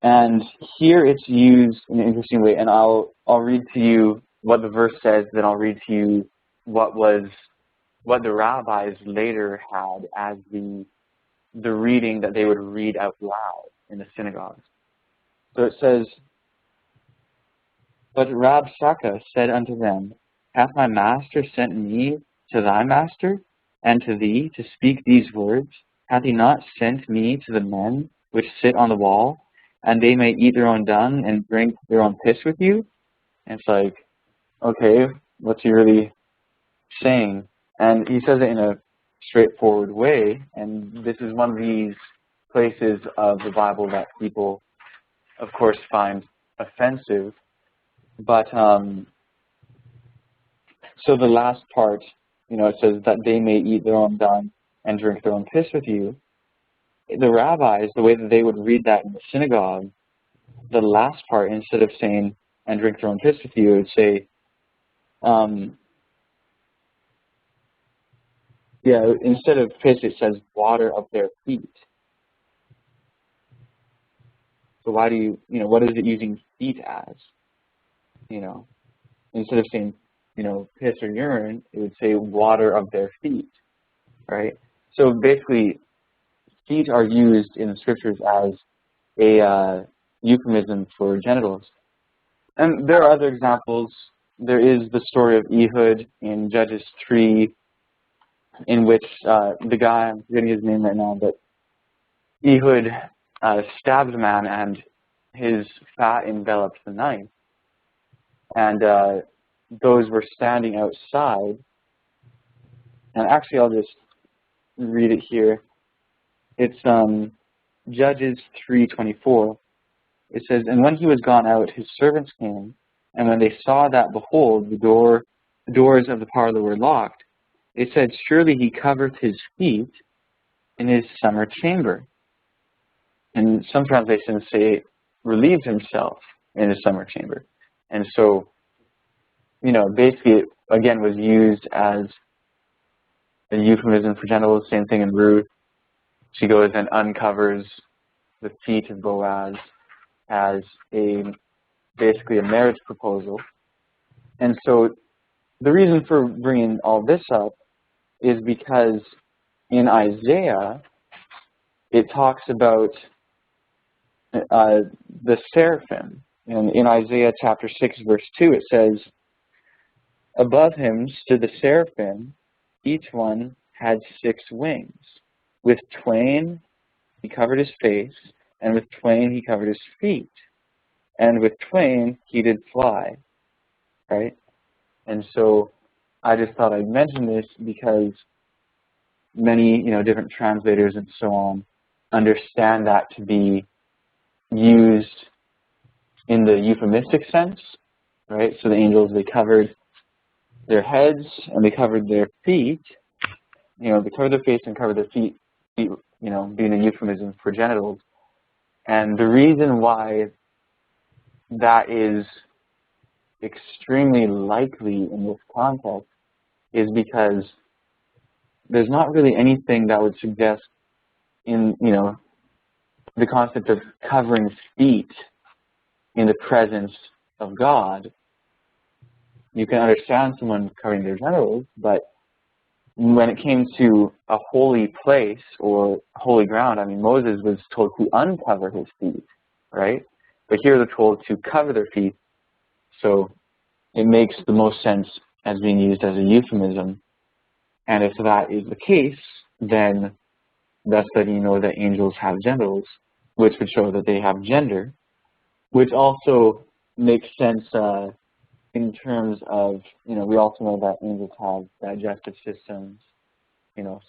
And here it's used in an interesting way. And I'll read to you what the verse says. Then I'll read to you what the rabbis later had as the reading that they would read out loud in the synagogues. So it says, but Rabshakeh said unto them, hath my master sent me to thy master, and to thee to speak these words? Hath he not sent me to the men which sit on the wall, and they may eat their own dung and drink their own piss with you? And it's like, okay, what's he really saying? And he says it in a straightforward way, and this is one of these places of the Bible that people, of course, find offensive. But so the last part, it says that they may eat their own dung and drink their own piss with you. The rabbis, the way that they would read that in the synagogue, the last part, instead of saying and drink their own piss with you, it would say, instead of piss, it says water of their feet. So why do you, what is it using feet as? Instead of saying, piss or urine, it would say water of their feet, right? So basically, feet are used in the scriptures as a euphemism for genitals. And there are other examples. There is the story of Ehud in Judges 3, in which the guy, I'm forgetting his name right now, but Ehud stabbed a man and his fat enveloped the knife. And those were standing outside. And actually, I'll just read it here. It's Judges 3:24. It says, and when he was gone out, his servants came, and when they saw that, behold, the doors of the parlor were locked, they said, surely he covereth his feet in his summer chamber. and some translations say relieved himself in his summer chamber. And so, basically it, again, was used as a euphemism for genitals. Same thing in Ruth. She goes and uncovers the feet of Boaz as basically a marriage proposal. And so the reason for bringing all this up is because in Isaiah, it talks about the seraphim. And in Isaiah chapter 6, verse 2, it says, above him stood the seraphim, each one had 6 wings. With twain he covered his face, and with twain he covered his feet, and with twain he did fly. Right? And so I just thought I'd mention this because many, different translators and so on understand that to be used in the euphemistic sense, right? So the angels, they covered their heads and they covered their feet. They covered their face and covered their feet, being a euphemism for genitals. And the reason why that is extremely likely in this context is because there's not really anything that would suggest in, the concept of covering feet in the presence of God. You can understand someone covering their genitals, but when it came to a holy place or holy ground, Moses was told to uncover his feet, right? But here they're told to cover their feet, so it makes the most sense as being used as a euphemism. And if that is the case, then that's letting you know that angels have genitals, which would show that they have gender, which also makes sense in terms of, we also know that angels have digestive systems.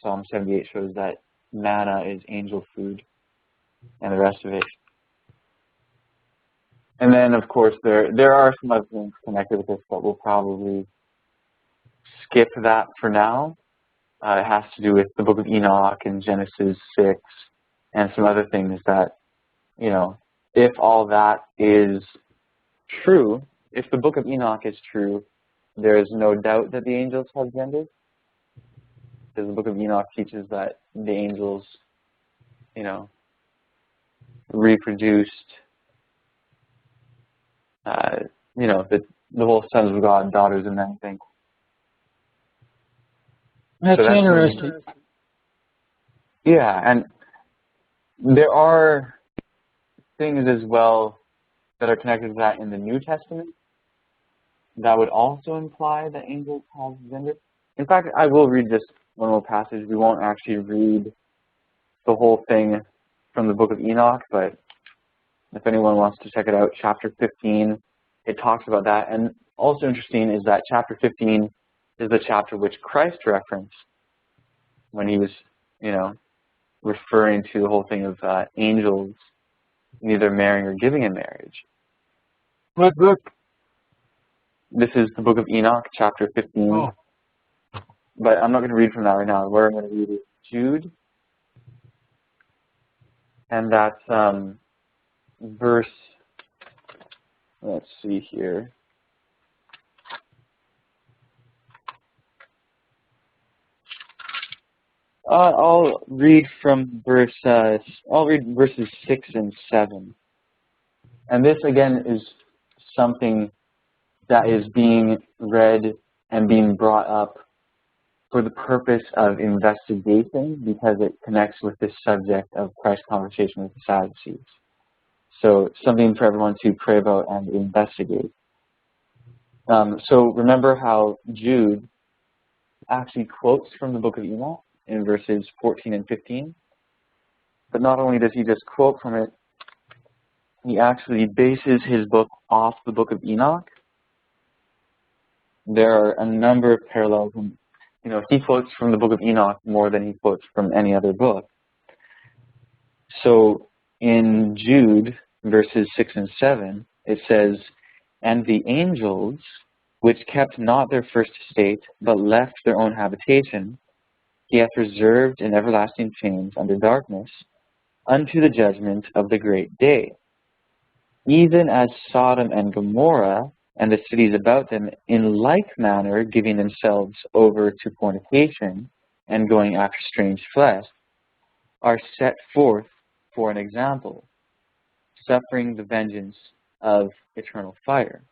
Psalm 78 shows that manna is angel food and the rest of it. And then, of course, there are some other things connected with this, but we'll probably skip that for now. It has to do with the book of Enoch and Genesis 6 and some other things that, if all that is true, if the book of Enoch is true, there is no doubt that the angels have genders. Because the book of Enoch teaches that the angels, reproduced, the whole sons of God, daughters, and everything. That's interesting. Yeah, and there are things as well that are connected to that in the New Testament that would also imply that angels have gender. In fact, I will read just one more passage. We won't actually read the whole thing from the book of Enoch, but if anyone wants to check it out, chapter 15, it talks about that. And also interesting is that chapter 15 is the chapter which Christ referenced when he was, referring to the whole thing of angels neither marrying or giving in marriage. What book? This is the book of Enoch, chapter 15. Oh. But I'm not going to read from that right now. Where I'm going to read is Jude. And that's verse, let's see here. I'll read from I'll read verses 6 and 7. And this again is something that is being read and being brought up for the purpose of investigation because it connects with this subject of Christ's conversation with the Sadducees. So something for everyone to pray about and investigate. So remember how Jude actually quotes from the book of Enoch in verses 14 and 15. But not only does he just quote from it, he actually bases his book off the book of Enoch. There are a number of parallels, and he quotes from the book of Enoch more than he quotes from any other book. So in Jude, verses 6 and 7, it says, "And the angels, which kept not their first estate, but left their own habitation, he hath reserved in everlasting chains under darkness, unto the judgment of the great day, even as Sodom and Gomorrah and the cities about them in like manner giving themselves over to fornication and going after strange flesh, are set forth for an example, suffering the vengeance of eternal fire.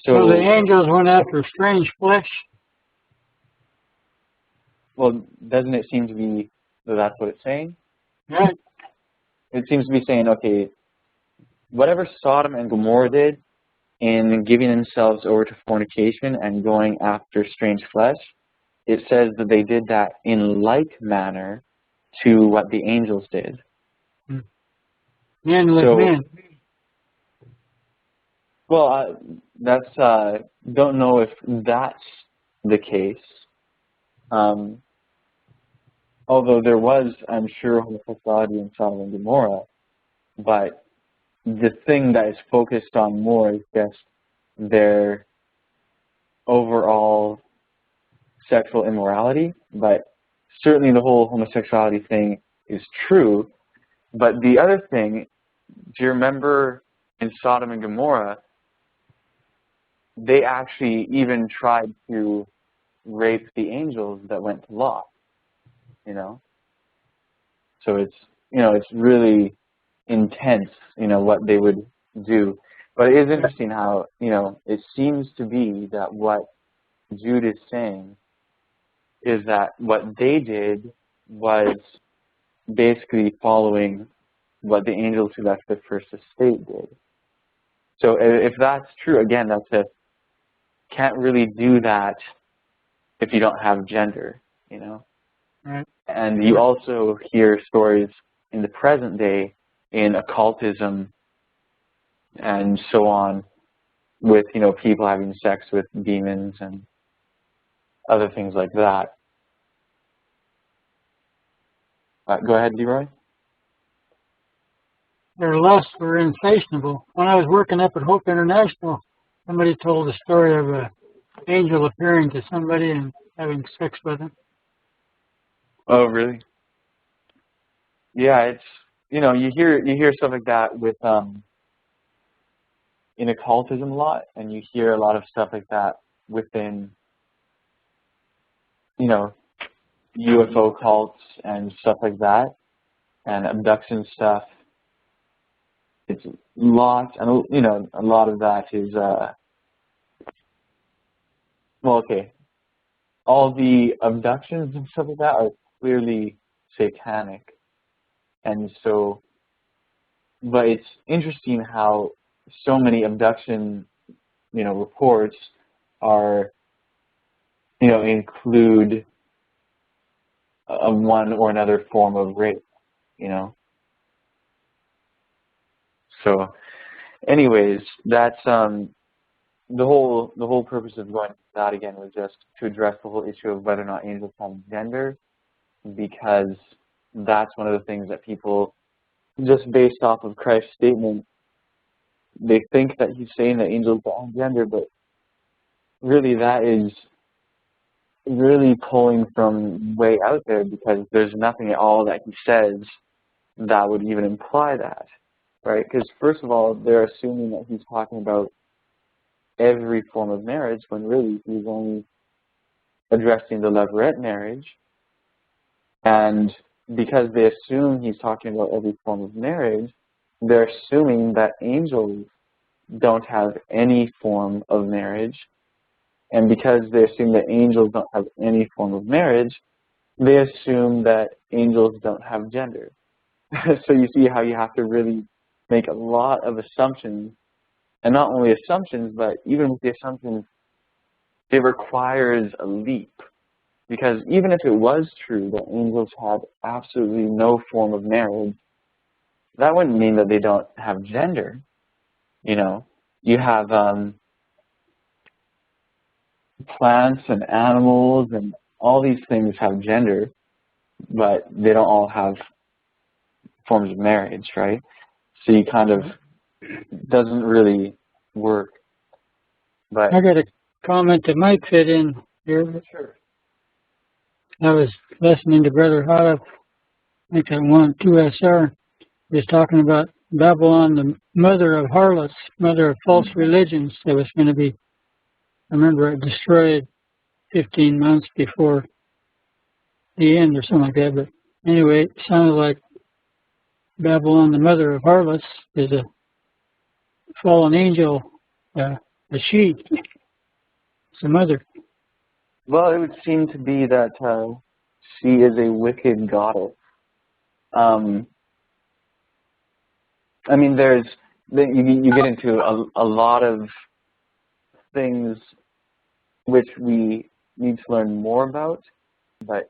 So the angels went after strange flesh? Well, doesn't it seem to be that that's what it's saying? Right. It seems to be saying, okay, whatever Sodom and Gomorrah did in giving themselves over to fornication and going after strange flesh, it says that they did that in like manner to what the angels did. Man with man. Well, that's don't know if that's the case. Although there was, I'm sure, homosexuality in Sodom and Gomorrah, but the thing that is focused on more is just their overall sexual immorality. But certainly the whole homosexuality thing is true. But the other thing, do you remember in Sodom and Gomorrah, they actually even tried to rape the angels that went to Lot, you know? So it's, you know, it's really intense, you know, what they would do. But it is interesting how, you know, it seems to be that what Jude is saying is that what they did was basically following what the angels who left the first estate did. So if that's true, again, that's a can't really do that if you don't have gender, you know. Right. And you also hear stories in the present day in occultism and so on with, you know, people having sex with demons and other things like that. Go ahead, Leroy. Their lusts were insatiable. When I was working up at Hope International, somebody told the story of an angel appearing to somebody and having sex with him. Oh, really? Yeah, it's, you know, you hear stuff like that with in occultism a lot, and you hear a lot of stuff like that within, you know, UFO cults and stuff like that, and abduction stuff. It's lots, and you know, a lot of that is well, okay. All the abductions and stuff like that are clearly satanic, and so, but it's interesting how so many abduction, you know, reports are, you know, include one or another form of rape, you know. So, anyways, that's the whole purpose of going to that again was just to address the whole issue of whether or not angels have gender, because that's one of the things that people, just based off of Christ's statement, they think that he's saying that angels don't have gender, but really that is really pulling from way out there, because there's nothing at all that he says that would even imply that, right? Because first of all, they're assuming that he's talking about every form of marriage, when really he's only addressing the levirate marriage. And because they assume he's talking about every form of marriage, they're assuming that angels don't have any form of marriage. And because they assume that angels don't have any form of marriage, they assume that angels don't have gender. So you see how you have to really make a lot of assumptions, and not only assumptions, but even with the assumptions, it requires a leap. Because even if it was true that angels had absolutely no form of marriage, that wouldn't mean that they don't have gender. You know, you have plants and animals and all these things have gender, but they don't all have forms of marriage, right? So you kind of, doesn't really work. But I got a comment that might fit in here. Sure. I was listening to Brother Hotta, I think that 2SR, he was talking about Babylon, the mother of harlots, mother of false religions, that was going to be, I remember, destroyed 15 months before the end or something like that. But anyway, it sounded like Babylon, the mother of harlots, is a fallen angel, a she. It's a mother. Well, it would seem to be that she is a wicked goddess. I mean, you get into a lot of things which we need to learn more about, but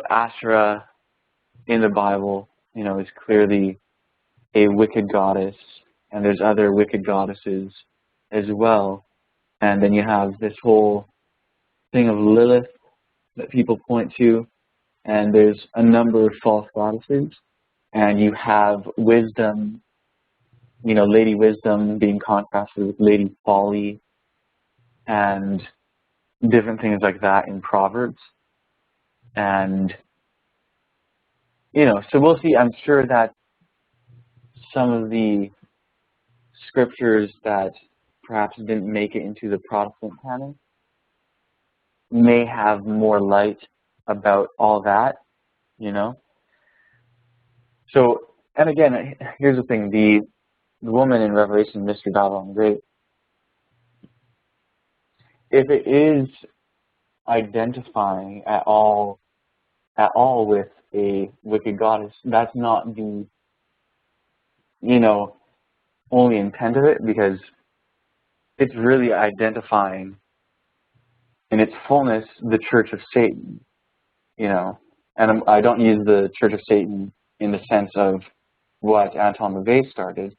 Asherah in the Bible, is clearly a wicked goddess, and there's other wicked goddesses as well. And then you have this whole thing of Lilith that people point to, and there's a number of false goddesses, and you have wisdom, Lady Wisdom being contrasted with Lady Folly, and different things like that in Proverbs. And so we'll see. I'm sure that some of the scriptures that perhaps didn't make it into the Protestant canon may have more light about all that, So, and again, here's the thing: the woman in Revelation, Mystery Babylon the Great, if it is identifying at all with a wicked goddess, that's not the only intent of it, because it's really identifying in its fullness the Church of Satan, and I don't use the Church of Satan in the sense of what Anton LaVey started.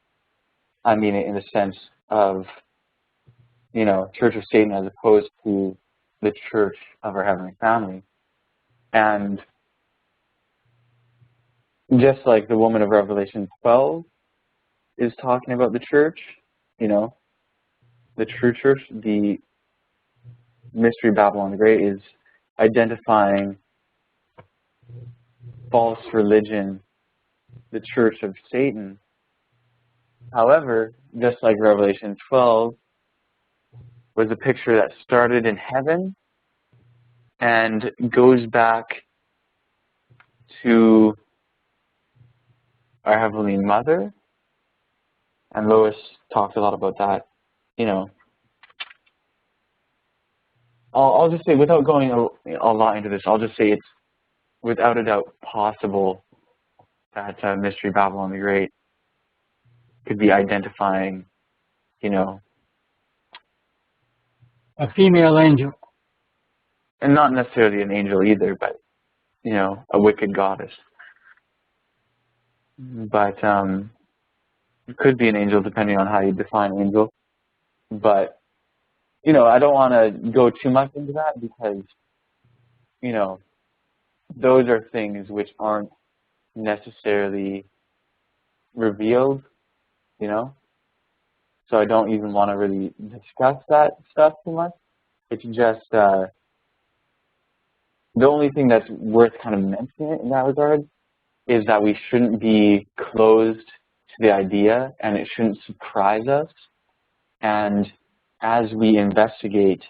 I mean it in the sense of Church of Satan as opposed to the Church of our Heavenly Family. And just like the woman of Revelation 12 is talking about the church, the true church, the Mystery Babylon the Great is identifying false religion, the Church of Satan. However, just like Revelation 12 was a picture that started in heaven and goes back to our Heavenly Mother, and Lois talked a lot about that, I'll just say, without going a lot into this, I'll just say it's without a doubt possible that Mystery Babylon the Great could be identifying, a female angel. And not necessarily an angel either, but, a wicked goddess. But it could be an angel depending on how you define angel. But, I don't want to go too much into that because, those are things which aren't necessarily revealed, So I don't even want to really discuss that stuff too much. It's just the only thing that's worth kind of mentioning in that regard is that we shouldn't be closed to the idea, and it shouldn't surprise us. And as we investigate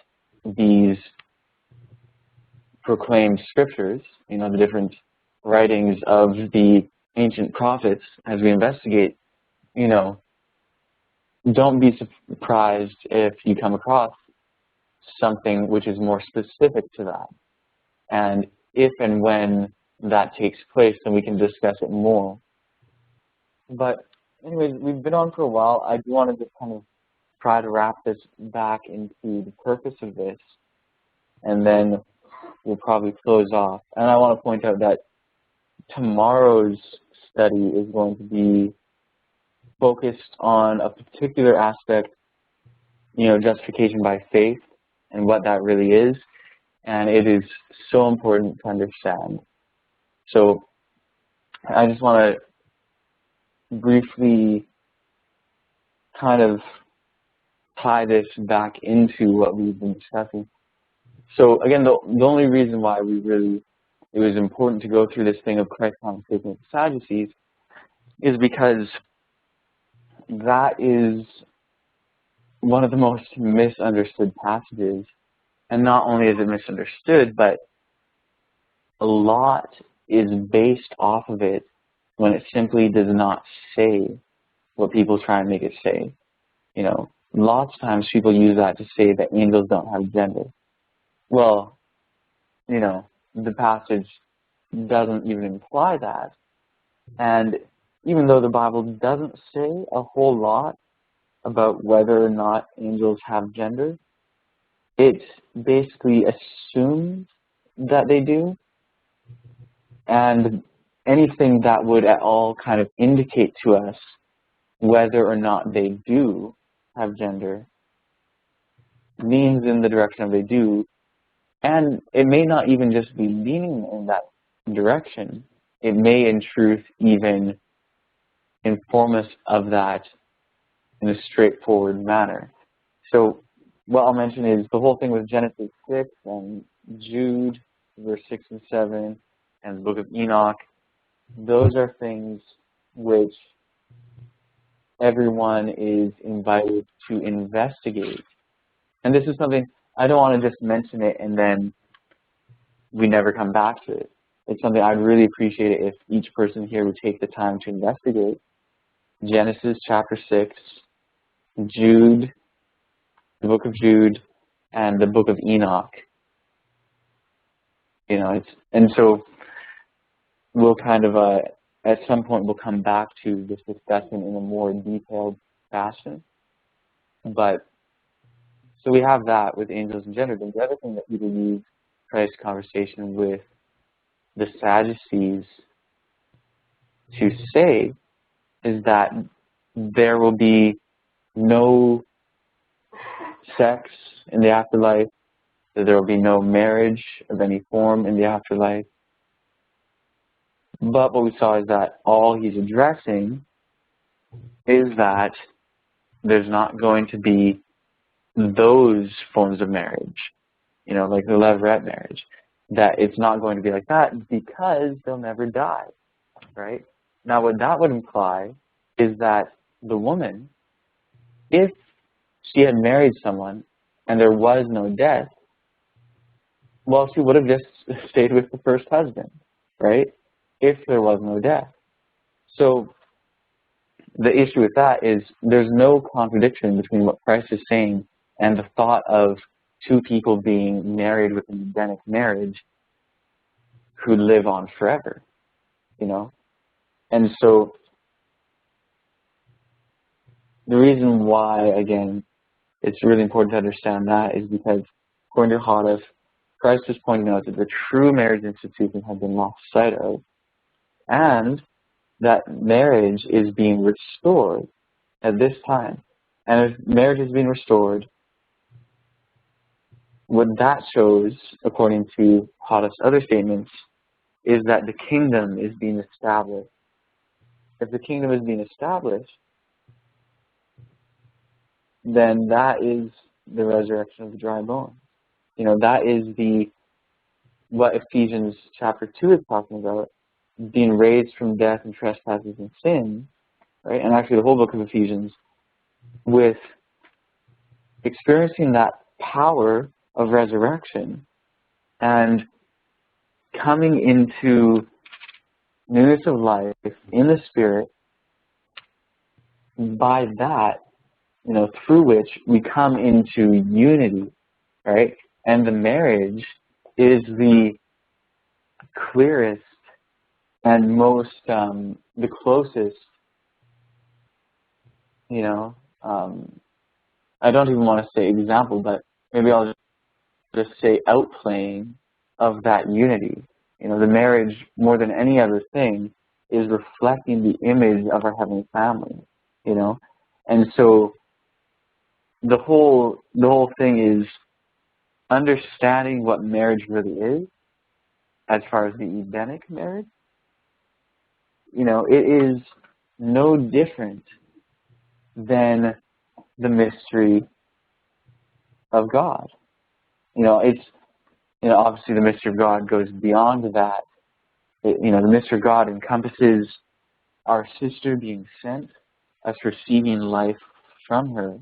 these proclaimed scriptures, the different writings of the ancient prophets, as we investigate, don't be surprised if you come across something which is more specific to that. And if and when that takes place, then we can discuss it more. But anyways, we've been on for a while. I do want to just kind of try to wrap this back into the purpose of this, and then we'll probably close off. And I want to point out that tomorrow's study is going to be focused on a particular aspect, justification by faith and what that really is. And it is so important to understand. So I just want to briefly kind of tie this back into what we've been discussing. So again, the only reason why we really it was important to go through this thing of Christ's conversation with the Sadducees is because that is one of the most misunderstood passages. And not only is it misunderstood, but a lot is based off of it when it simply does not say what people try and make it say. You know, lots of times people use that to say that angels don't have gender. Well, you know, the passage doesn't even imply that. And even though the Bible doesn't say a whole lot about whether or not angels have gender, it basically assumes that they do. And anything that would at all kind of indicate to us whether or not they do have gender leans in the direction of they do. And it may not even just be leaning in that direction. It may, in truth, even inform us of that in a straightforward manner. So what I'll mention is the whole thing with Genesis 6 and Jude, verse 6 and 7, and the book of Enoch. Those are things which everyone is invited to investigate. And this is something, I don't want to just mention it and then we never come back to it. It's something I'd really appreciate it if each person here would take the time to investigate. Genesis chapter 6, Jude, the book of Jude, and the book of Enoch. You know, and so we'll kind of, at some point, we'll come back to this discussion in a more detailed fashion. But, so we have that with angels and gender. The other thing that people use Christ's conversation with the Sadducees to say is that there will be no sex in the afterlife, that there will be no marriage of any form in the afterlife. But what we saw is that all he's addressing is that there's not going to be those forms of marriage, you know, like the levirate marriage, that it's not going to be like that because they'll never die, right? Now, what that would imply is that the woman, if she had married someone and there was no death, well, she would have just stayed with the first husband, right? If there was no death. So the issue with that is there's no contradiction between what Christ is saying and the thought of two people being married with an Edenic marriage who live on forever, you know? And so the reason why, again, it's really important to understand that is because, according to Hoddes, Christ is pointing out that the true marriage institution has been lost sight of, and that marriage is being restored at this time. And if marriage is being restored, what that shows, according to Hoddes' other statements, is that the kingdom is being established. If the kingdom is being established, then that is the resurrection of the dry bones. You know, that is what Ephesians chapter 2 is talking about, being raised from death and trespasses and sin, right? And actually the whole book of Ephesians, with experiencing that power of resurrection and coming into newness of life in the Spirit, by that, you know, through which we come into unity, right? And the marriage is the clearest and most, the closest, you know, I don't even want to say example, but maybe I'll just say outplaying of that unity. You know, the marriage, more than any other thing, is reflecting the image of our heavenly family, you know? And so the whole thing is understanding what marriage really is, as far as the Edenic marriage. You know, it is no different than the mystery of God. You know, obviously the mystery of God goes beyond that. The mystery of God encompasses our sister being sent, us receiving life from her,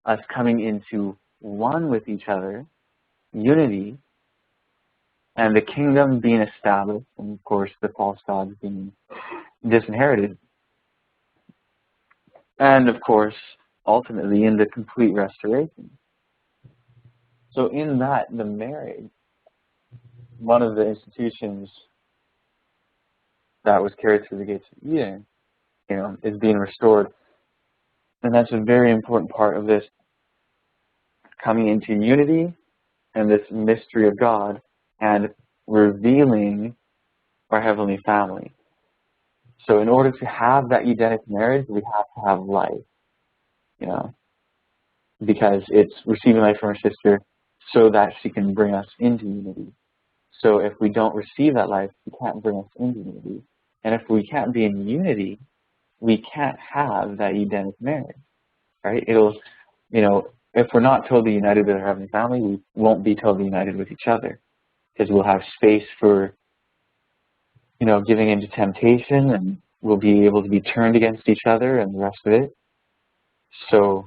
us coming into one with each other, unity, and the kingdom being established, and of course the false gods being disinherited. And of course, ultimately in the complete restoration. So in that, the marriage, one of the institutions that was carried through the gates of Eden, is being restored. And that's a very important part of this coming into unity and this mystery of God and revealing our heavenly family. So in order to have that Edenic marriage, we have to have life, because it's receiving life from our sister so that she can bring us into unity. So if we don't receive that life, she can't bring us into unity. And if we can't be in unity, we can't have that Edenic marriage, right? If we're not totally united with our heavenly family, we won't be totally united with each other, because we'll have space for, giving into temptation, and we'll be able to be turned against each other and the rest of it. So,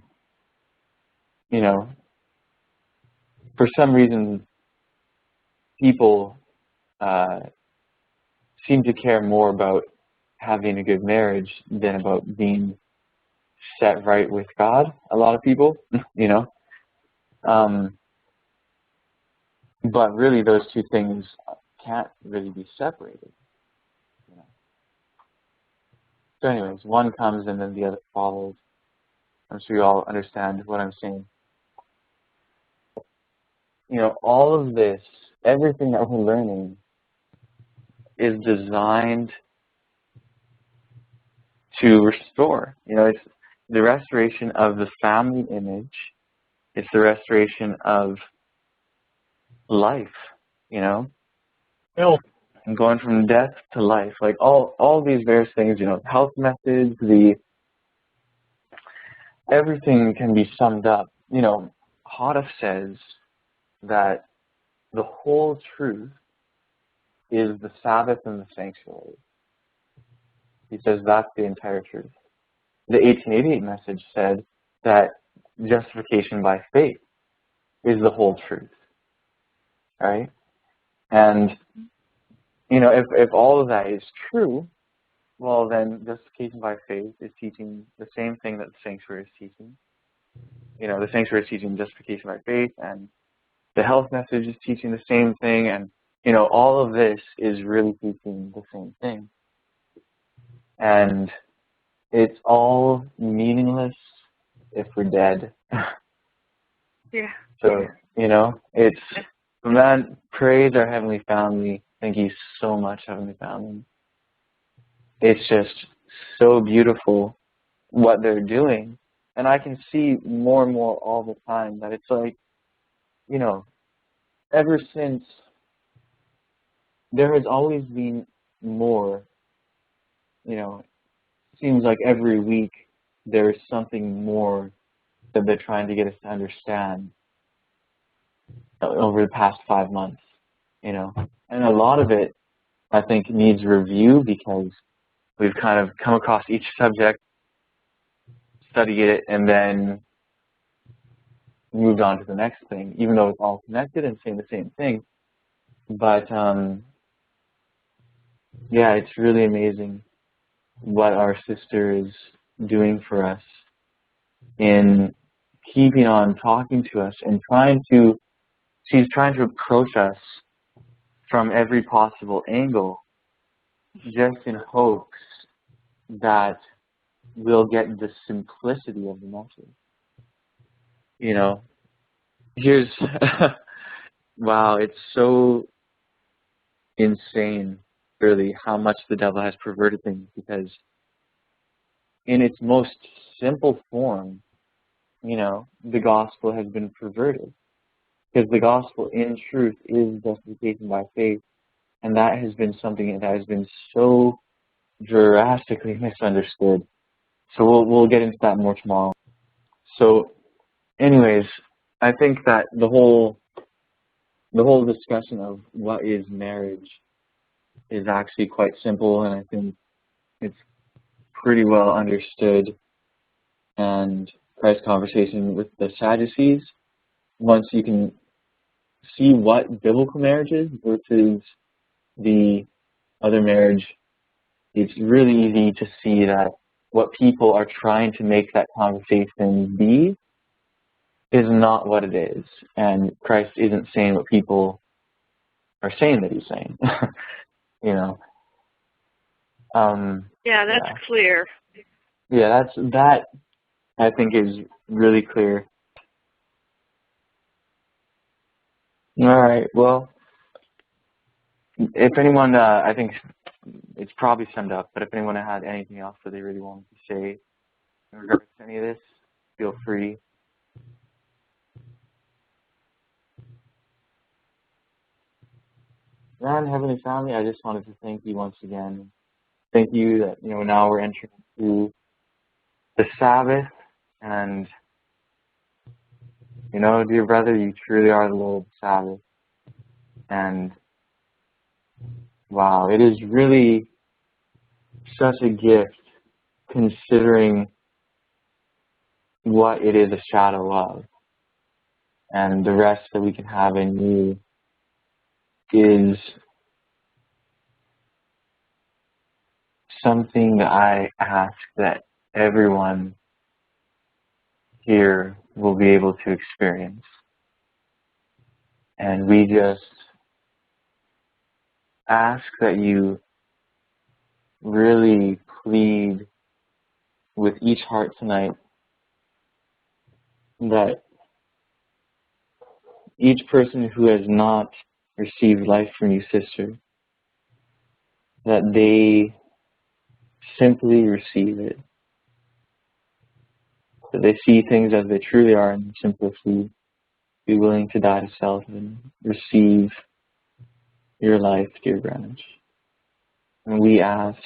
for some reason, people seem to care more about having a good marriage than about being set right with God. A lot of people, but really those two things can't really be separated. So anyways, one comes and then the other follows. I'm sure you all understand what I'm saying. All of this, everything that we're learning is designed to restore. It's the restoration of the family image. It's the restoration of life, Health. And going from death to life. Like all these various things, health methods, everything can be summed up. Hoddef says that the whole truth is the Sabbath and the sanctuary. He says that's the entire truth. The 1888 message said that justification by faith is the whole truth, right? And, if all of that is true, well, then justification by faith is teaching the same thing that the sanctuary is teaching. The sanctuary is teaching justification by faith, and the health message is teaching the same thing, and, all of this is really teaching the same thing. And it's all meaningless if we're dead. Yeah. So, it's, man, praise our Heavenly Family. Thank you so much, Heavenly Family. It's just so beautiful what they're doing. And I can see more and more all the time that it's like, ever since, there has always been more, seems like every week there's something more that they're trying to get us to understand over the past 5 months, And a lot of it, I think, needs review because we've kind of come across each subject, studied it, and then moved on to the next thing, even though it's all connected and saying the same thing. But, yeah, it's really amazing what our sister is doing for us in keeping on talking to us and she's trying to approach us from every possible angle, just in hopes that we'll get the simplicity of the message. Here's, wow, it's so insane, really, how much the devil has perverted things, because in its most simple form, the gospel has been perverted. Because the gospel, in truth, is justification by faith, and that has been something that has been so drastically misunderstood. So we'll get into that more tomorrow. So, anyways, I think that the whole the whole discussion of what is marriage is actually quite simple, and I think it's pretty well understood. And Christ's conversation with the Sadducees, once you can see what biblical marriage is versus the other marriage, it's really easy to see that what people are trying to make that conversation be is not what it is. And Christ isn't saying what people are saying that he's saying. You know. Yeah, that's clear. Yeah, that I think is really clear. All right, well, if anyone, I think it's probably summed up, but if anyone had anything else that they really wanted to say in regards to any of this, feel free. And Heavenly Family, I just wanted to thank you once again. Thank you that, now we're entering into the Sabbath, and, dear brother, you truly are the Lord of the Sabbath. And, wow, it is really such a gift considering what it is a shadow of. And the rest that we can have in you is something that I ask that everyone here will be able to experience. And we just ask that you really plead with each heart tonight that each person who has not received life from you, sister, that they simply receive it. That they see things as they truly are and simply be willing to die to self and receive your life, dear Greenwich. And we ask,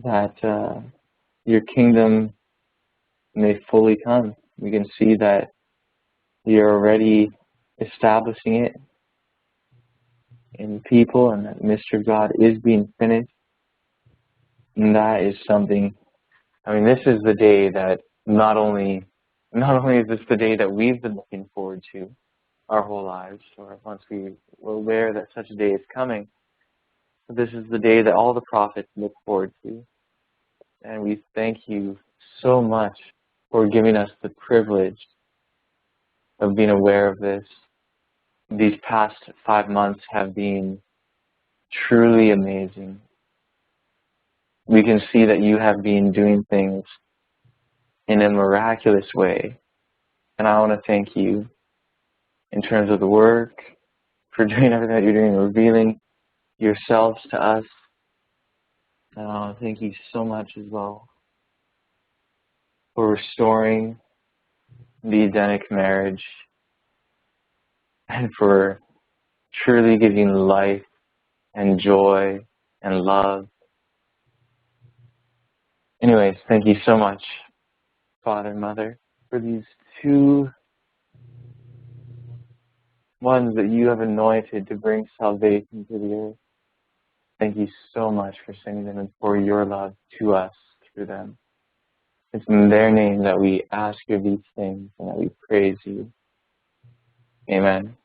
that your kingdom may fully come. We can see that you're already establishing it in people, and that Mr. God is being finished. And that is something, this is the day that not only is this the day that we've been looking forward to our whole lives, or once we were aware that such a day is coming, but this is the day that all the prophets look forward to. And we thank you so much for giving us the privilege of being aware of this. These past 5 months have been truly amazing. We can see that you have been doing things in a miraculous way. And I want to thank you in terms of the work, for doing everything that you're doing, revealing yourselves to us. And I want to thank you so much as well for restoring the Edenic marriage and for truly giving life and joy and love. Anyways, thank you so much, Father and Mother, for these two ones that you have anointed to bring salvation to the earth. Thank you so much for sending them and for your love to us through them. It's in their name that we ask you these things and that we praise you. Amen.